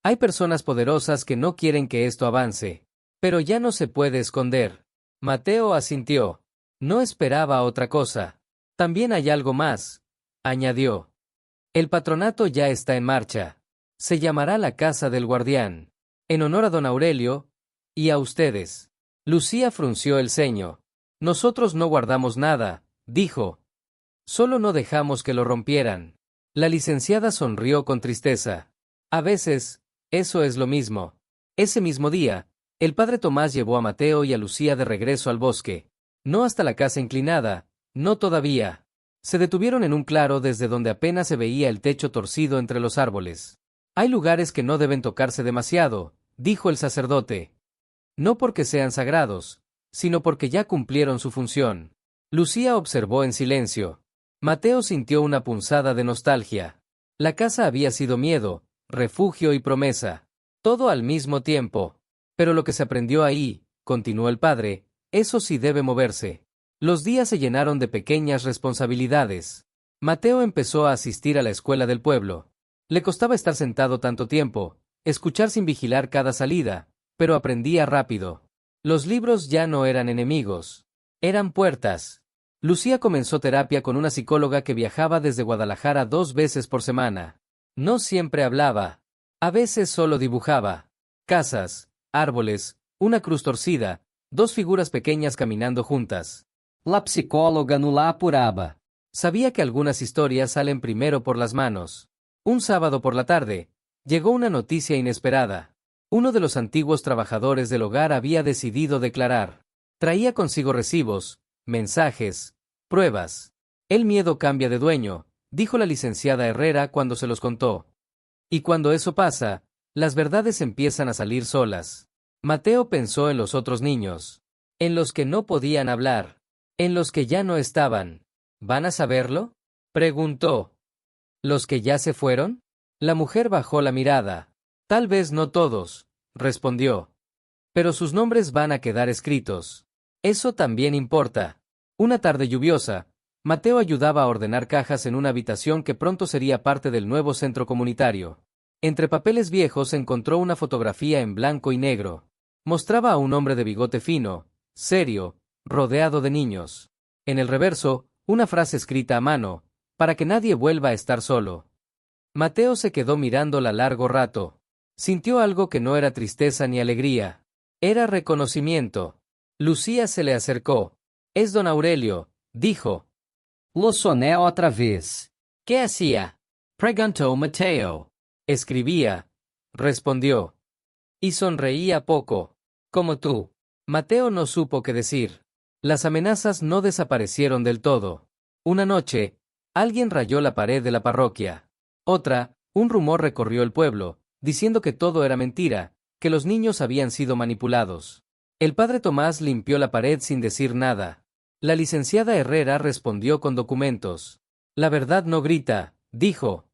Hay personas poderosas que no quieren que esto avance. Pero ya no se puede esconder. Mateo asintió. No esperaba otra cosa. También hay algo más, añadió. El patronato ya está en marcha. Se llamará la Casa del Guardián. En honor a don Aurelio, y a ustedes. Lucía frunció el ceño. Nosotros no guardamos nada, dijo. Solo no dejamos que lo rompieran. La licenciada sonrió con tristeza. A veces, eso es lo mismo. Ese mismo día, el padre Tomás llevó a Mateo y a Lucía de regreso al bosque. No hasta la casa inclinada, no todavía. Se detuvieron en un claro desde donde apenas se veía el techo torcido entre los árboles. Hay lugares que no deben tocarse demasiado, dijo el sacerdote. No porque sean sagrados, sino porque ya cumplieron su función. Lucía observó en silencio. Mateo sintió una punzada de nostalgia. La casa había sido miedo, refugio y promesa. Todo al mismo tiempo. Pero lo que se aprendió ahí, continuó el padre, eso sí debe moverse. Los días se llenaron de pequeñas responsabilidades. Mateo empezó a asistir a la escuela del pueblo. Le costaba estar sentado tanto tiempo, escuchar sin vigilar cada salida, pero aprendía rápido. Los libros ya no eran enemigos. Eran puertas. Lucía comenzó terapia con una psicóloga que viajaba desde Guadalajara 2 veces por semana. No siempre hablaba. A veces solo dibujaba. Casas, árboles, una cruz torcida, 2 figuras pequeñas caminando juntas. La psicóloga no la apuraba. Sabía que algunas historias salen primero por las manos. Un sábado por la tarde, llegó una noticia inesperada. Uno de los antiguos trabajadores del hogar había decidido declarar. Traía consigo recibos, mensajes, pruebas. El miedo cambia de dueño, dijo la licenciada Herrera cuando se los contó. Y cuando eso pasa, las verdades empiezan a salir solas. Mateo pensó en los otros niños. En los que no podían hablar. En los que ya no estaban. ¿Van a saberlo?, preguntó. ¿Los que ya se fueron? La mujer bajó la mirada. Tal vez no todos, respondió. Pero sus nombres van a quedar escritos. Eso también importa. Una tarde lluviosa, Mateo ayudaba a ordenar cajas en una habitación que pronto sería parte del nuevo centro comunitario. Entre papeles viejos encontró una fotografía en blanco y negro. Mostraba a un hombre de bigote fino, serio, rodeado de niños. En el reverso, una frase escrita a mano, para que nadie vuelva a estar solo. Mateo se quedó mirándola largo rato. Sintió algo que no era tristeza ni alegría. Era reconocimiento. Lucía se le acercó. «Es don Aurelio», dijo. Lo soné otra vez. «¿Qué hacía?», preguntó Mateo. «Escribía», respondió. Y sonreía poco. «Como tú». Mateo no supo qué decir. Las amenazas no desaparecieron del todo. Una noche, alguien rayó la pared de la parroquia. Otra, un rumor recorrió el pueblo, diciendo que todo era mentira, que los niños habían sido manipulados. El padre Tomás limpió la pared sin decir nada. La licenciada Herrera respondió con documentos. «La verdad no grita», dijo.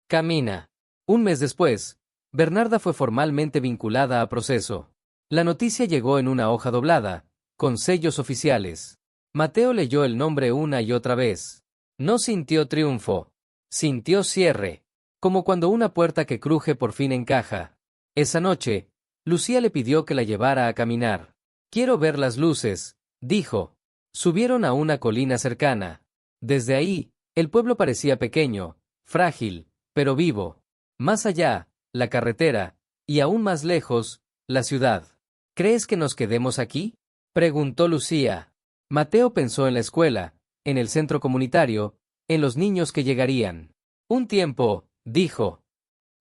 «Camina». Un mes después, Bernarda fue formalmente vinculada a proceso. La noticia llegó en una hoja doblada, con sellos oficiales. Mateo leyó el nombre una y otra vez. No sintió triunfo. Sintió cierre. Como cuando una puerta que cruje por fin encaja. Esa noche, Lucía le pidió que la llevara a caminar. «Quiero ver las luces», dijo. Subieron a una colina cercana. Desde ahí, el pueblo parecía pequeño, frágil, pero vivo. Más allá, la carretera, y aún más lejos, la ciudad. «¿Crees que nos quedemos aquí?», preguntó Lucía. Mateo pensó en la escuela, en el centro comunitario, en los niños que llegarían. «Un tiempo», dijo.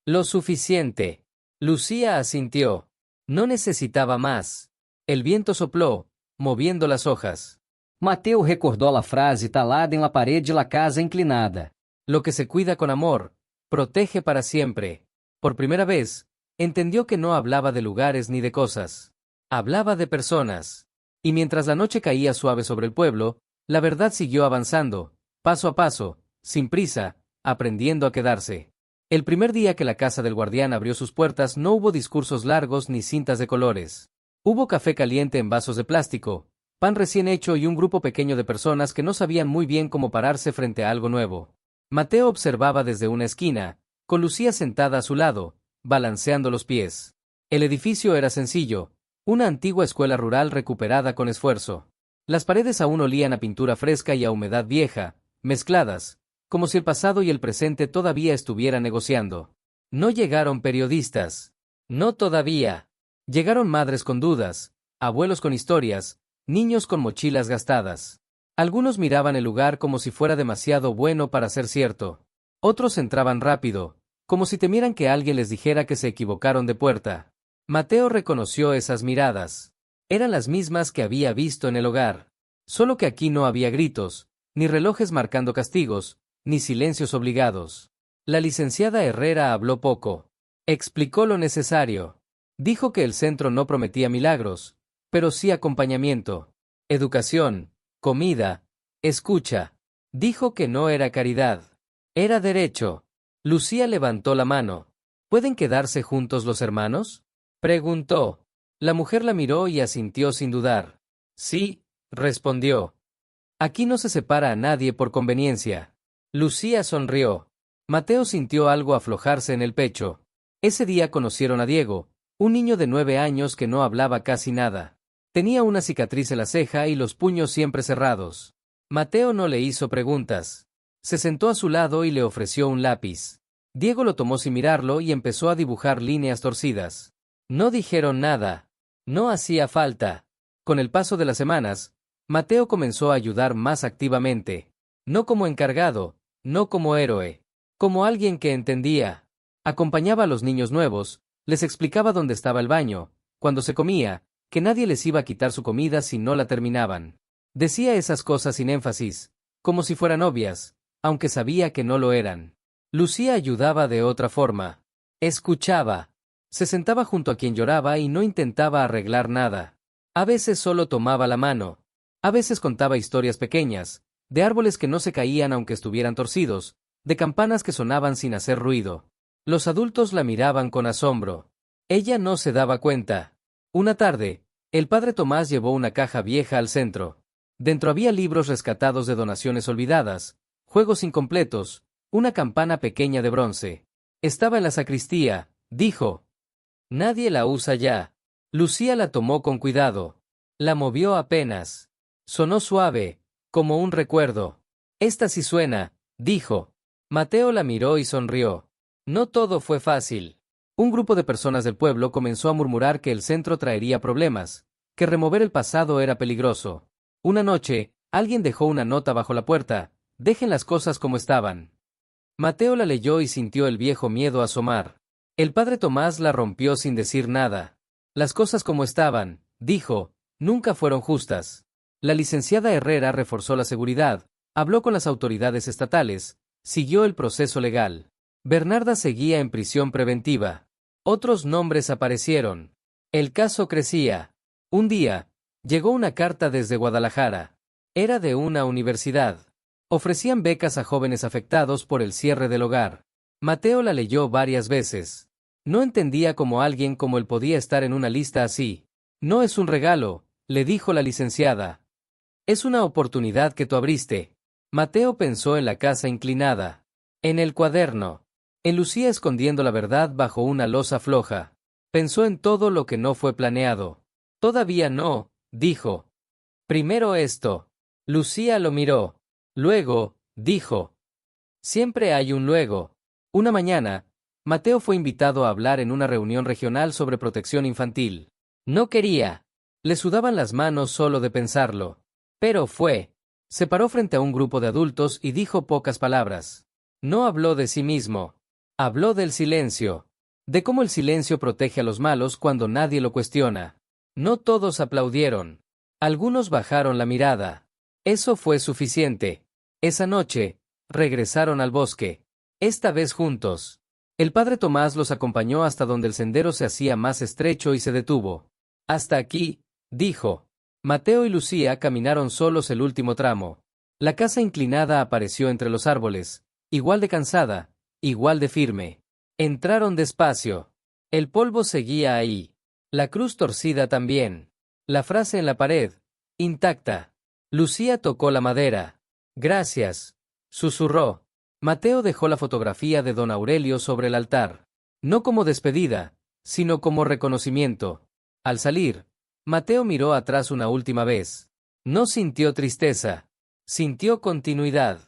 «Lo suficiente». Lucía asintió. No necesitaba más. El viento sopló, moviendo las hojas. Mateo recordó la frase talada en la pared de la casa inclinada. «Lo que se cuida con amor, protege para siempre». Por primera vez, entendió que no hablaba de lugares ni de cosas. Hablaba de personas. Y mientras la noche caía suave sobre el pueblo, la verdad siguió avanzando, paso a paso, sin prisa, aprendiendo a quedarse. El primer día que la casa del guardián abrió sus puertas no hubo discursos largos ni cintas de colores. Hubo café caliente en vasos de plástico, pan recién hecho y un grupo pequeño de personas que no sabían muy bien cómo pararse frente a algo nuevo. Mateo observaba desde una esquina, con Lucía sentada a su lado, balanceando los pies. El edificio era sencillo, una antigua escuela rural recuperada con esfuerzo. Las paredes aún olían a pintura fresca y a humedad vieja, mezcladas, como si el pasado y el presente todavía estuvieran negociando. No llegaron periodistas. No todavía. Llegaron madres con dudas, abuelos con historias, niños con mochilas gastadas. Algunos miraban el lugar como si fuera demasiado bueno para ser cierto. Otros entraban rápido, como si temieran que alguien les dijera que se equivocaron de puerta. Mateo reconoció esas miradas. Eran las mismas que había visto en el hogar. Solo que aquí no había gritos, ni relojes marcando castigos, ni silencios obligados. La licenciada Herrera habló poco. Explicó lo necesario. Dijo que el centro no prometía milagros, pero sí acompañamiento, educación, comida, escucha. Dijo que no era caridad. Era derecho. Lucía levantó la mano. ¿Pueden quedarse juntos los hermanos?, preguntó. La mujer la miró y asintió sin dudar. Sí, respondió. Aquí no se separa a nadie por conveniencia. Lucía sonrió. Mateo sintió algo aflojarse en el pecho. Ese día conocieron a Diego, un niño de 9 años que no hablaba casi nada. Tenía una cicatriz en la ceja y los puños siempre cerrados. Mateo no le hizo preguntas. Se sentó a su lado y le ofreció un lápiz. Diego lo tomó sin mirarlo y empezó a dibujar líneas torcidas. No dijeron nada. No hacía falta. Con el paso de las semanas, Mateo comenzó a ayudar más activamente. No como encargado, no como héroe. Como alguien que entendía. Acompañaba a los niños nuevos, les explicaba dónde estaba el baño, cuando se comía, que nadie les iba a quitar su comida si no la terminaban. Decía esas cosas sin énfasis, como si fueran obvias, aunque sabía que no lo eran. Lucía ayudaba de otra forma. Escuchaba. Se sentaba junto a quien lloraba y no intentaba arreglar nada. A veces solo tomaba la mano. A veces contaba historias pequeñas, de árboles que no se caían aunque estuvieran torcidos, de campanas que sonaban sin hacer ruido. Los adultos la miraban con asombro. Ella no se daba cuenta. Una tarde, el padre Tomás llevó una caja vieja al centro. Dentro había libros rescatados de donaciones olvidadas, juegos incompletos, una campana pequeña de bronce. Estaba en la sacristía, dijo. Nadie la usa ya. Lucía la tomó con cuidado. La movió apenas. Sonó suave, como un recuerdo. Esta sí suena, dijo. Mateo la miró y sonrió. No todo fue fácil. Un grupo de personas del pueblo comenzó a murmurar que el centro traería problemas, que remover el pasado era peligroso. Una noche, alguien dejó una nota bajo la puerta: dejen las cosas como estaban. Mateo la leyó y sintió el viejo miedo asomar. El padre Tomás la rompió sin decir nada. Las cosas como estaban, dijo, nunca fueron justas. La licenciada Herrera reforzó la seguridad, habló con las autoridades estatales, siguió el proceso legal. Bernarda seguía en prisión preventiva. Otros nombres aparecieron. El caso crecía. Un día, llegó una carta desde Guadalajara. Era de una universidad. Ofrecían becas a jóvenes afectados por el cierre del hogar. Mateo la leyó varias veces. No entendía cómo alguien como él podía estar en una lista así. No es un regalo, le dijo la licenciada. Es una oportunidad que tú abriste. Mateo pensó en la casa inclinada. En el cuaderno. En Lucía escondiendo la verdad bajo una losa floja. Pensó en todo lo que no fue planeado. Todavía no, dijo. Primero esto. Lucía lo miró. Luego, dijo. Siempre hay un luego. Una mañana, Mateo fue invitado a hablar en una reunión regional sobre protección infantil. No quería. Le sudaban las manos solo de pensarlo. Pero fue. Se paró frente a un grupo de adultos y dijo pocas palabras. No habló de sí mismo. Habló del silencio. De cómo el silencio protege a los malos cuando nadie lo cuestiona. No todos aplaudieron. Algunos bajaron la mirada. Eso fue suficiente. Esa noche, regresaron al bosque. Esta vez juntos. El padre Tomás los acompañó hasta donde el sendero se hacía más estrecho y se detuvo. Hasta aquí, dijo. Mateo y Lucía caminaron solos el último tramo. La casa inclinada apareció entre los árboles, igual de cansada, igual de firme. Entraron despacio. El polvo seguía ahí. La cruz torcida también. La frase en la pared, intacta. Lucía tocó la madera. Gracias, susurró. Mateo dejó la fotografía de don Aurelio sobre el altar. No como despedida, sino como reconocimiento. Al salir, Mateo miró atrás una última vez. No sintió tristeza. Sintió continuidad.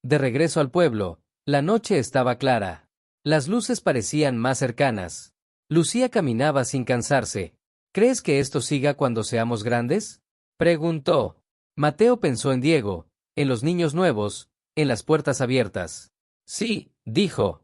De regreso al pueblo, la noche estaba clara. Las luces parecían más cercanas. Lucía caminaba sin cansarse. ¿Crees que esto siga cuando seamos grandes?, preguntó. Mateo pensó en Diego, en los niños nuevos, en las puertas abiertas. Sí, dijo.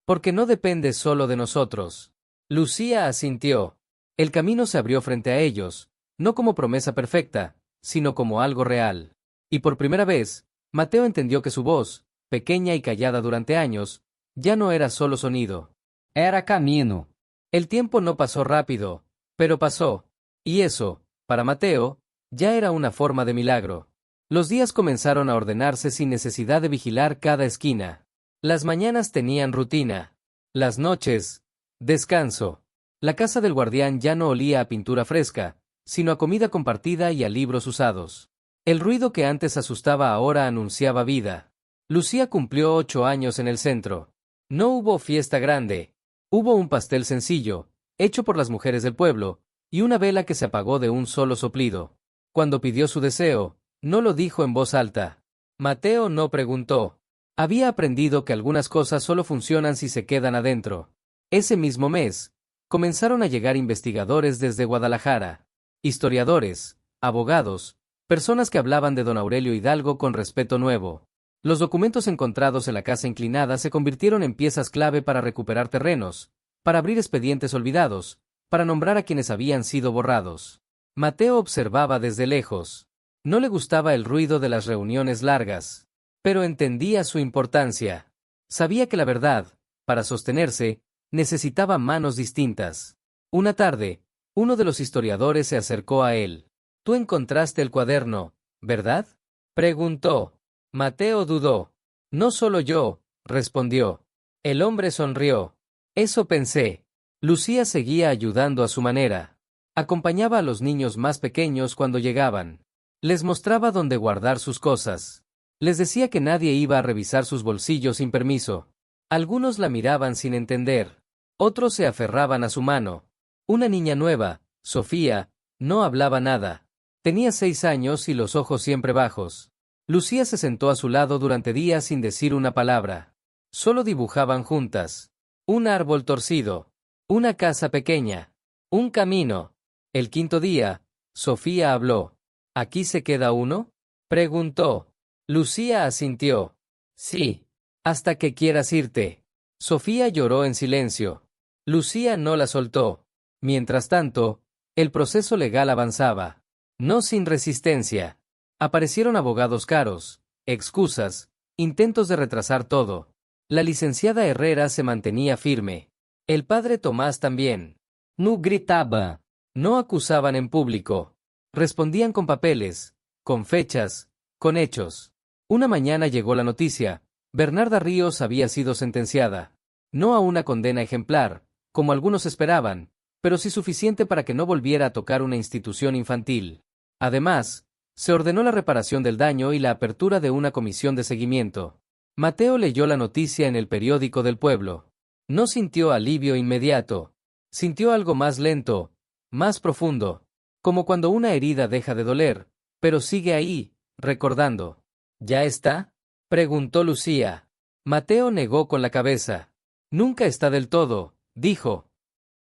Porque no depende solo de nosotros. Lucía asintió. El camino se abrió frente a ellos, no como promesa perfecta, sino como algo real. Y por primera vez, Mateo entendió que su voz, pequeña y callada durante años, ya no era solo sonido. Era camino. El tiempo no pasó rápido, pero pasó. Y eso, para Mateo, ya era una forma de milagro. Los días comenzaron a ordenarse sin necesidad de vigilar cada esquina. Las mañanas tenían rutina. Las noches, descanso. La casa del guardián ya no olía a pintura fresca, sino a comida compartida y a libros usados. El ruido que antes asustaba ahora anunciaba vida. Lucía cumplió 8 años en el centro. No hubo fiesta grande. Hubo un pastel sencillo, hecho por las mujeres del pueblo, y una vela que se apagó de un solo soplido. Cuando pidió su deseo, no lo dijo en voz alta. Mateo no preguntó. Había aprendido que algunas cosas solo funcionan si se quedan adentro. Ese mismo mes, comenzaron a llegar investigadores desde Guadalajara, historiadores, abogados, personas que hablaban de don Aurelio Hidalgo con respeto nuevo. Los documentos encontrados en la casa inclinada se convirtieron en piezas clave para recuperar terrenos, para abrir expedientes olvidados, para nombrar a quienes habían sido borrados. Mateo observaba desde lejos. No le gustaba el ruido de las reuniones largas, pero entendía su importancia. Sabía que la verdad, para sostenerse, necesitaba manos distintas. Una tarde, uno de los historiadores se acercó a él. «Tú encontraste el cuaderno, ¿verdad?», preguntó. Mateo dudó. «No solo yo», respondió. El hombre sonrió. «Eso pensé». Lucía seguía ayudando a su manera. Acompañaba a los niños más pequeños cuando llegaban. Les mostraba dónde guardar sus cosas. Les decía que nadie iba a revisar sus bolsillos sin permiso. Algunos la miraban sin entender. Otros se aferraban a su mano. Una niña nueva, Sofía, no hablaba nada. Tenía 6 años y los ojos siempre bajos. Lucía se sentó a su lado durante días sin decir una palabra. Solo dibujaban juntas. Un árbol torcido. Una casa pequeña. Un camino. El 5.º día, Sofía habló. «¿Aquí se queda uno?», preguntó. Lucía asintió. «Sí. Hasta que quieras irte». Sofía lloró en silencio. Lucía no la soltó. Mientras tanto, el proceso legal avanzaba. No sin resistencia. Aparecieron abogados caros, excusas, intentos de retrasar todo. La licenciada Herrera se mantenía firme. El padre Tomás también. No gritaba. No acusaban en público. Respondían con papeles, con fechas, con hechos. Una mañana llegó la noticia. Bernarda Ríos había sido sentenciada. No a una condena ejemplar, como algunos esperaban, pero sí suficiente para que no volviera a tocar una institución infantil. Además, se ordenó la reparación del daño y la apertura de una comisión de seguimiento. Mateo leyó la noticia en el periódico del pueblo. No sintió alivio inmediato. Sintió algo más lento, más profundo, como cuando una herida deja de doler, pero sigue ahí, recordando. «¿Ya está?», preguntó Lucía. Mateo negó con la cabeza. «Nunca está del todo», dijo.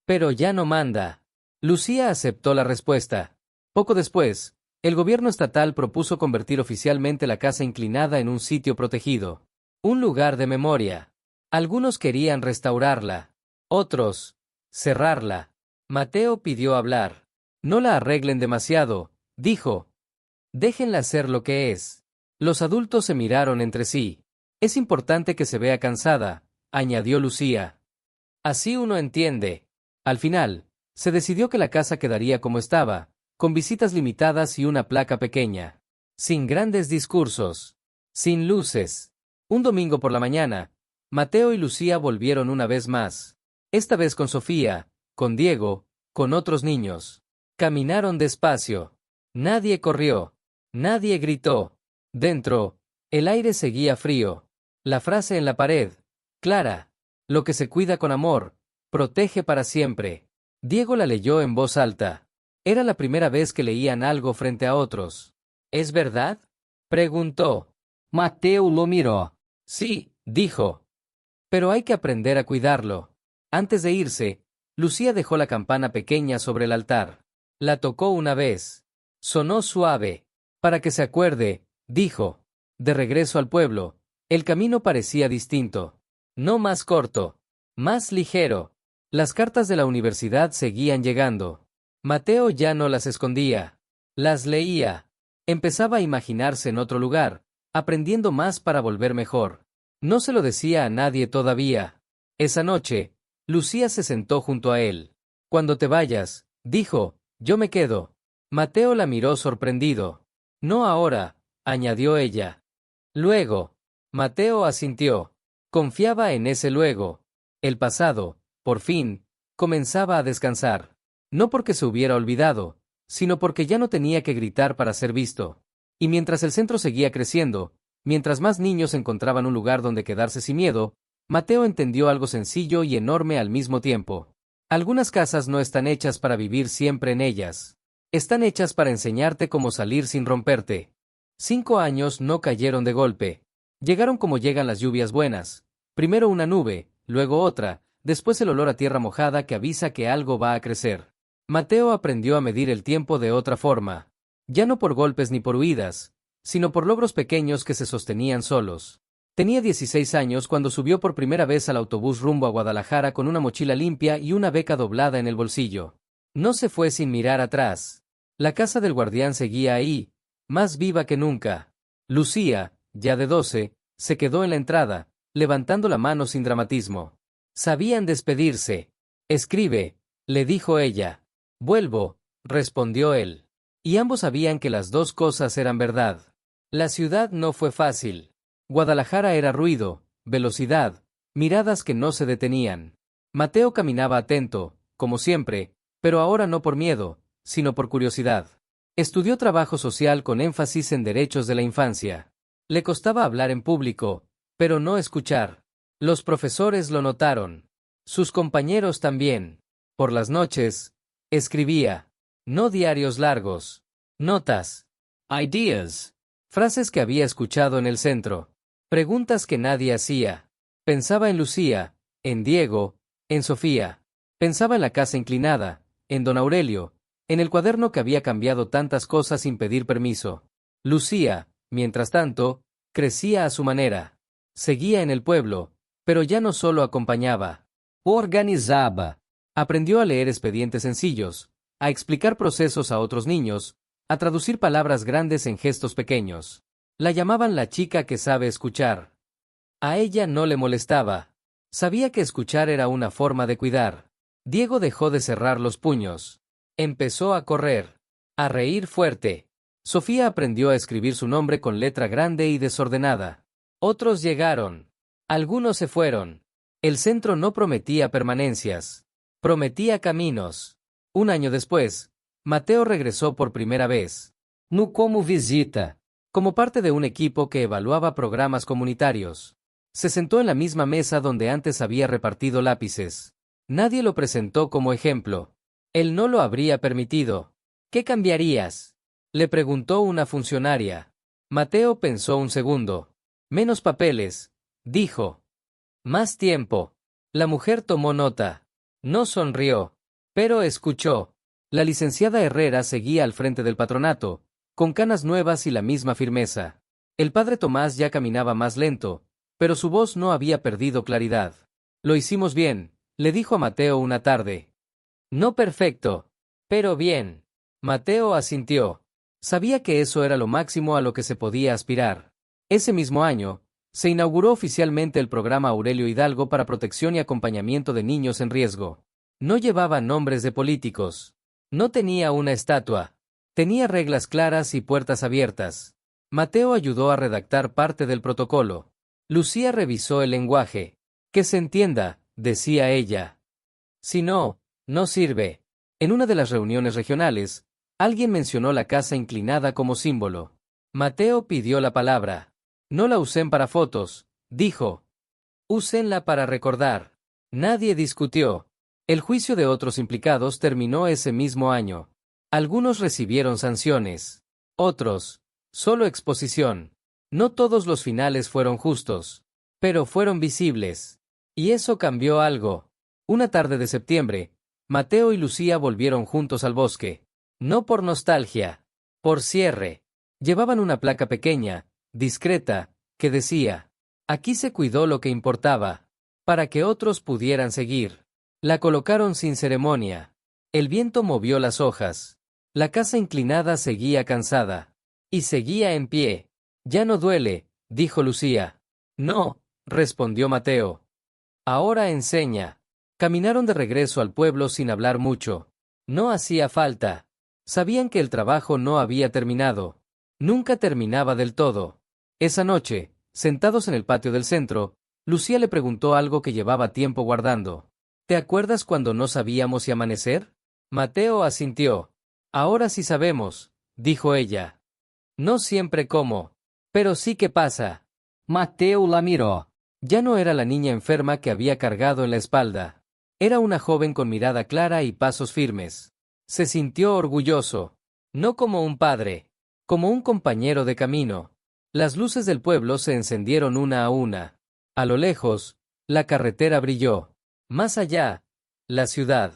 «Pero ya no manda». Lucía aceptó la respuesta. Poco después, el gobierno estatal propuso convertir oficialmente la casa inclinada en un sitio protegido. Un lugar de memoria. Algunos querían restaurarla. Otros, cerrarla. Mateo pidió hablar. «No la arreglen demasiado», dijo. «Déjenla ser lo que es». Los adultos se miraron entre sí. «Es importante que se vea cansada», añadió Lucía. «Así uno entiende». Al final, se decidió que la casa quedaría como estaba, con visitas limitadas y una placa pequeña. Sin grandes discursos. Sin luces. Un domingo por la mañana, Mateo y Lucía volvieron una vez más. Esta vez con Sofía, con Diego, con otros niños. Caminaron despacio. Nadie corrió. Nadie gritó. Dentro, el aire seguía frío. La frase en la pared, clara. «Lo que se cuida con amor, protege para siempre». Diego la leyó en voz alta. Era la primera vez que leían algo frente a otros. «¿Es verdad?», preguntó. Mateo lo miró. «Sí», dijo. «Pero hay que aprender a cuidarlo». Antes de irse, Lucía dejó la campana pequeña sobre el altar. La tocó una vez. Sonó suave. «Para que se acuerde», dijo. De regreso al pueblo, el camino parecía distinto. No más corto. Más ligero. Las cartas de la universidad seguían llegando. Mateo ya no las escondía. Las leía. Empezaba a imaginarse en otro lugar, aprendiendo más para volver mejor. No se lo decía a nadie todavía. Esa noche, Lucía se sentó junto a él. «Cuando te vayas», dijo, «yo me quedo». Mateo la miró sorprendido. «No ahora», añadió ella. «Luego». Mateo asintió. Confiaba en ese luego. El pasado, por fin, comenzaba a descansar. No porque se hubiera olvidado, sino porque ya no tenía que gritar para ser visto. Y mientras el centro seguía creciendo, mientras más niños encontraban un lugar donde quedarse sin miedo, Mateo entendió algo sencillo y enorme al mismo tiempo. Algunas casas no están hechas para vivir siempre en ellas. Están hechas para enseñarte cómo salir sin romperte. 5 años no cayeron de golpe. Llegaron como llegan las lluvias buenas. Primero una nube, luego otra, después el olor a tierra mojada que avisa que algo va a crecer. Mateo aprendió a medir el tiempo de otra forma. Ya no por golpes ni por huidas, sino por logros pequeños que se sostenían solos. Tenía 16 años cuando subió por primera vez al autobús rumbo a Guadalajara con una mochila limpia y una beca doblada en el bolsillo. No se fue sin mirar atrás. La casa del guardián seguía ahí, más viva que nunca. Lucía, ya de 12, se quedó en la entrada, levantando la mano sin dramatismo. Sabían despedirse. Escribe, le dijo ella. Vuelvo, respondió él. Y ambos sabían que las dos cosas eran verdad. La ciudad no fue fácil. Guadalajara era ruido, velocidad, miradas que no se detenían. Mateo caminaba atento, como siempre, pero ahora no por miedo, sino por curiosidad. Estudió trabajo social con énfasis en derechos de la infancia. Le costaba hablar en público, pero no escuchar. Los profesores lo notaron. Sus compañeros también. Por las noches, escribía. No diarios largos. Notas. Ideas. Frases que había escuchado en el centro. Preguntas que nadie hacía. Pensaba en Lucía, en Diego, en Sofía. Pensaba en la casa inclinada, en don Aurelio, en el cuaderno que había cambiado tantas cosas sin pedir permiso. Lucía, mientras tanto, crecía a su manera. Seguía en el pueblo, pero ya no solo acompañaba. Organizaba. Aprendió a leer expedientes sencillos, a explicar procesos a otros niños, a traducir palabras grandes en gestos pequeños. La llamaban la chica que sabe escuchar. A ella no le molestaba. Sabía que escuchar era una forma de cuidar. Diego dejó de cerrar los puños. Empezó a correr. A reír fuerte. Sofía aprendió a escribir su nombre con letra grande y desordenada. Otros llegaron. Algunos se fueron. El centro no prometía permanencias. Prometía caminos. 1 año después, Mateo regresó por primera vez. No como visita. Como parte de un equipo que evaluaba programas comunitarios. Se sentó en la misma mesa donde antes había repartido lápices. Nadie lo presentó como ejemplo. Él no lo habría permitido. ¿Qué cambiarías?, le preguntó una funcionaria. Mateo pensó un segundo. Menos papeles, dijo. Más tiempo. La mujer tomó nota. No sonrió, pero escuchó. La licenciada Herrera seguía al frente del patronato, con canas nuevas y la misma firmeza. El padre Tomás ya caminaba más lento, pero su voz no había perdido claridad. Lo hicimos bien, le dijo a Mateo una tarde. No perfecto, pero bien. Mateo asintió. Sabía que eso era lo máximo a lo que se podía aspirar. Ese mismo año, se inauguró oficialmente el programa Aurelio Hidalgo para protección y acompañamiento de niños en riesgo. No llevaba nombres de políticos. No tenía una estatua. Tenía reglas claras y puertas abiertas. Mateo ayudó a redactar parte del protocolo. Lucía revisó el lenguaje. Que se entienda, decía ella. Si no, no sirve. En una de las reuniones regionales, alguien mencionó la casa inclinada como símbolo. Mateo pidió la palabra. No la usen para fotos, dijo. Úsenla para recordar. Nadie discutió. El juicio de otros implicados terminó ese mismo año. Algunos recibieron sanciones. Otros, solo exposición. No todos los finales fueron justos, pero fueron visibles. Y eso cambió algo. Una tarde de septiembre, Mateo y Lucía volvieron juntos al bosque. No por nostalgia, por cierre. Llevaban una placa pequeña, discreta, que decía: aquí se cuidó lo que importaba, para que otros pudieran seguir. La colocaron sin ceremonia. El viento movió las hojas. La casa inclinada seguía cansada. Y seguía en pie. Ya no duele, dijo Lucía. No, respondió Mateo. Ahora enseña. Caminaron de regreso al pueblo sin hablar mucho. No hacía falta. Sabían que el trabajo no había terminado. Nunca terminaba del todo. Esa noche, sentados en el patio del centro, Lucía le preguntó algo que llevaba tiempo guardando. ¿Te acuerdas cuando no sabíamos si amanecer? Mateo asintió. Ahora sí sabemos, dijo ella. No siempre cómo, pero sí qué pasa. Mateo la miró. Ya no era la niña enferma que había cargado en la espalda. Era una joven con mirada clara y pasos firmes. Se sintió orgulloso. No como un padre, como un compañero de camino. Las luces del pueblo se encendieron una a una. A lo lejos, la carretera brilló. Más allá, la ciudad.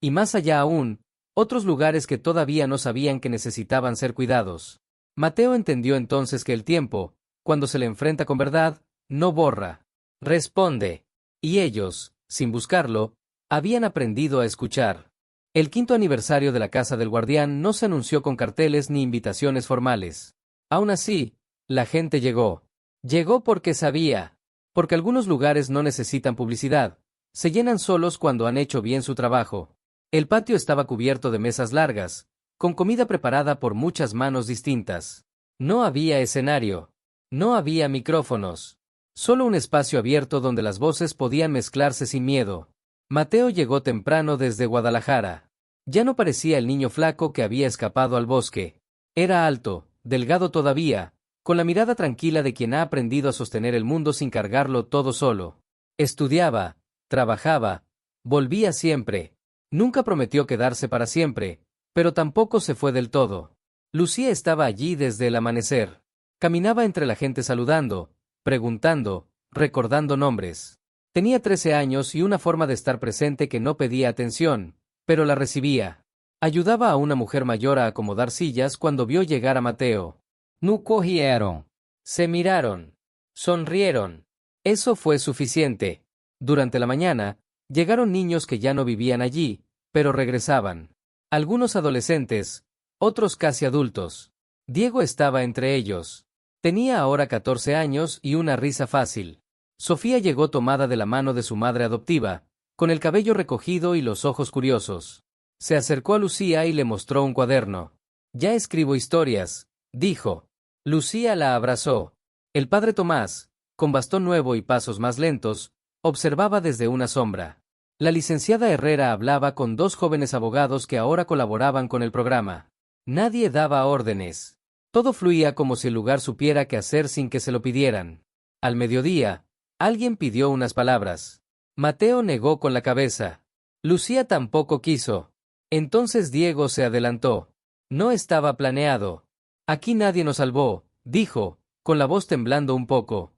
Y más allá aún, otros lugares que todavía no sabían que necesitaban ser cuidados. Mateo entendió entonces que el tiempo, cuando se le enfrenta con verdad, no borra, responde. Y ellos, sin buscarlo, habían aprendido a escuchar. El 5º aniversario de la Casa del Guardián no se anunció con carteles ni invitaciones formales. Aún así, la gente llegó. Llegó porque sabía. Porque algunos lugares no necesitan publicidad. Se llenan solos cuando han hecho bien su trabajo. El patio estaba cubierto de mesas largas, con comida preparada por muchas manos distintas. No había escenario. No había micrófonos. Solo un espacio abierto donde las voces podían mezclarse sin miedo. Mateo llegó temprano desde Guadalajara. Ya no parecía el niño flaco que había escapado al bosque. Era alto, delgado todavía, con la mirada tranquila de quien ha aprendido a sostener el mundo sin cargarlo todo solo. Estudiaba, trabajaba, volvía siempre. Nunca prometió quedarse para siempre, pero tampoco se fue del todo. Lucía estaba allí desde el amanecer. Caminaba entre la gente saludando, preguntando, recordando nombres. Tenía 13 años y una forma de estar presente que no pedía atención, pero la recibía. Ayudaba a una mujer mayor a acomodar sillas cuando vio llegar a Mateo. No corrieron. Se miraron. Sonrieron. Eso fue suficiente. Durante la mañana, llegaron niños que ya no vivían allí, pero regresaban. Algunos adolescentes, otros casi adultos. Diego estaba entre ellos. Tenía ahora 14 años y una risa fácil. Sofía llegó tomada de la mano de su madre adoptiva, con el cabello recogido y los ojos curiosos. Se acercó a Lucía y le mostró un cuaderno. Ya escribo historias, dijo. Lucía la abrazó. El padre Tomás, con bastón nuevo y pasos más lentos, observaba desde una sombra. La licenciada Herrera hablaba con 2 jóvenes abogados que ahora colaboraban con el programa. Nadie daba órdenes. Todo fluía como si el lugar supiera qué hacer sin que se lo pidieran. Al mediodía, alguien pidió unas palabras. Mateo negó con la cabeza. Lucía tampoco quiso. Entonces Diego se adelantó. No estaba planeado. Aquí nadie nos salvó, dijo, con la voz temblando un poco.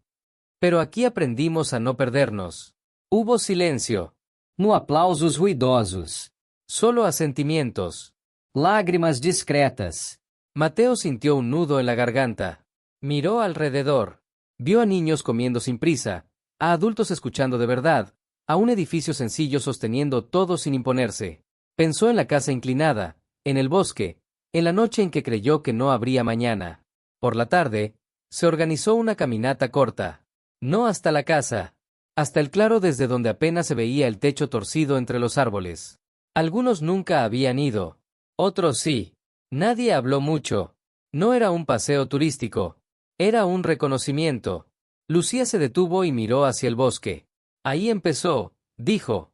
Pero aquí aprendimos a no perdernos. Hubo silencio. No aplausos ruidosos. Solo asentimientos. Lágrimas discretas. Mateo sintió un nudo en la garganta. Miró alrededor. Vio a niños comiendo sin prisa, a adultos escuchando de verdad, a un edificio sencillo sosteniendo todo sin imponerse. Pensó en la casa inclinada, en el bosque, en la noche en que creyó que no habría mañana. Por la tarde, se organizó una caminata corta. No hasta la casa, hasta el claro desde donde apenas se veía el techo torcido entre los árboles. Algunos nunca habían ido. Otros sí. Nadie habló mucho. No era un paseo turístico. Era un reconocimiento. Lucía se detuvo y miró hacia el bosque. Ahí empezó, dijo.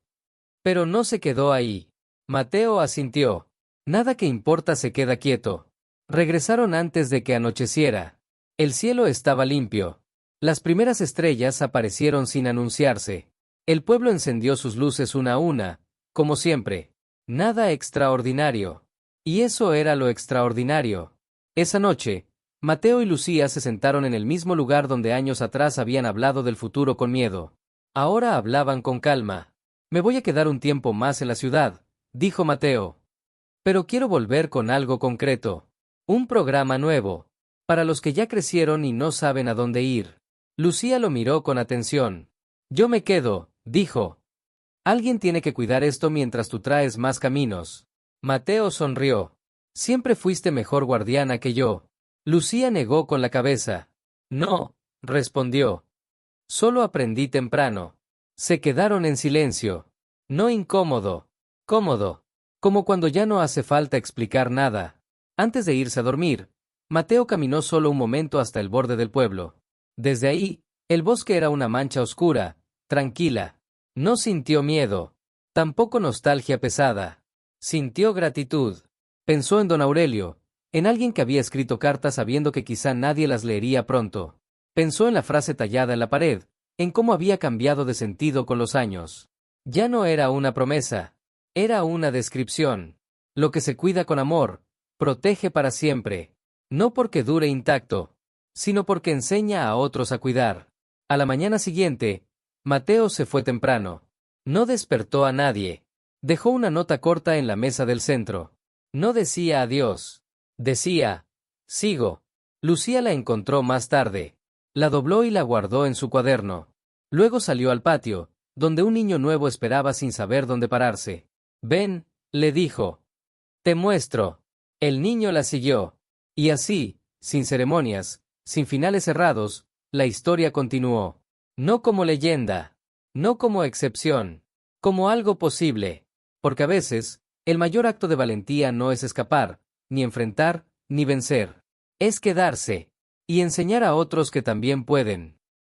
Pero no se quedó ahí. Mateo asintió. Nada que importa se queda quieto. Regresaron antes de que anocheciera. El cielo estaba limpio. Las primeras estrellas aparecieron sin anunciarse. El pueblo encendió sus luces una a una, como siempre. Nada extraordinario. Y eso era lo extraordinario. Esa noche, Mateo y Lucía se sentaron en el mismo lugar donde años atrás habían hablado del futuro con miedo. Ahora hablaban con calma. Me voy a quedar un tiempo más en la ciudad, dijo Mateo. Pero quiero volver con algo concreto. Un programa nuevo. Para los que ya crecieron y no saben a dónde ir. Lucía lo miró con atención. Yo me quedo, dijo. Alguien tiene que cuidar esto mientras tú traes más caminos. Mateo sonrió. Siempre fuiste mejor guardiana que yo. Lucía negó con la cabeza. No, respondió. Solo aprendí temprano. Se quedaron en silencio. No incómodo. Cómodo. Como cuando ya no hace falta explicar nada. Antes de irse a dormir, Mateo caminó solo un momento hasta el borde del pueblo. Desde ahí, el bosque era una mancha oscura, tranquila. No sintió miedo. Tampoco nostalgia pesada. Sintió gratitud. Pensó en don Aurelio, en alguien que había escrito cartas sabiendo que quizá nadie las leería pronto. Pensó en la frase tallada en la pared, en cómo había cambiado de sentido con los años. Ya no era una promesa, era una descripción. Lo que se cuida con amor, protege para siempre. No porque dure intacto, sino porque enseña a otros a cuidar. A la mañana siguiente, Mateo se fue temprano. No despertó a nadie. Dejó una nota corta en la mesa del centro. No decía adiós. Decía, sigo. Lucía la encontró más tarde. La dobló y la guardó en su cuaderno. Luego salió al patio, donde un niño nuevo esperaba sin saber dónde pararse. Ven, le dijo. Te muestro. El niño la siguió. Y así, sin ceremonias, sin finales cerrados, la historia continuó. No como leyenda, no como excepción, como algo posible. Porque a veces, el mayor acto de valentía no es escapar, ni enfrentar, ni vencer. Es quedarse, y enseñar a otros que también pueden.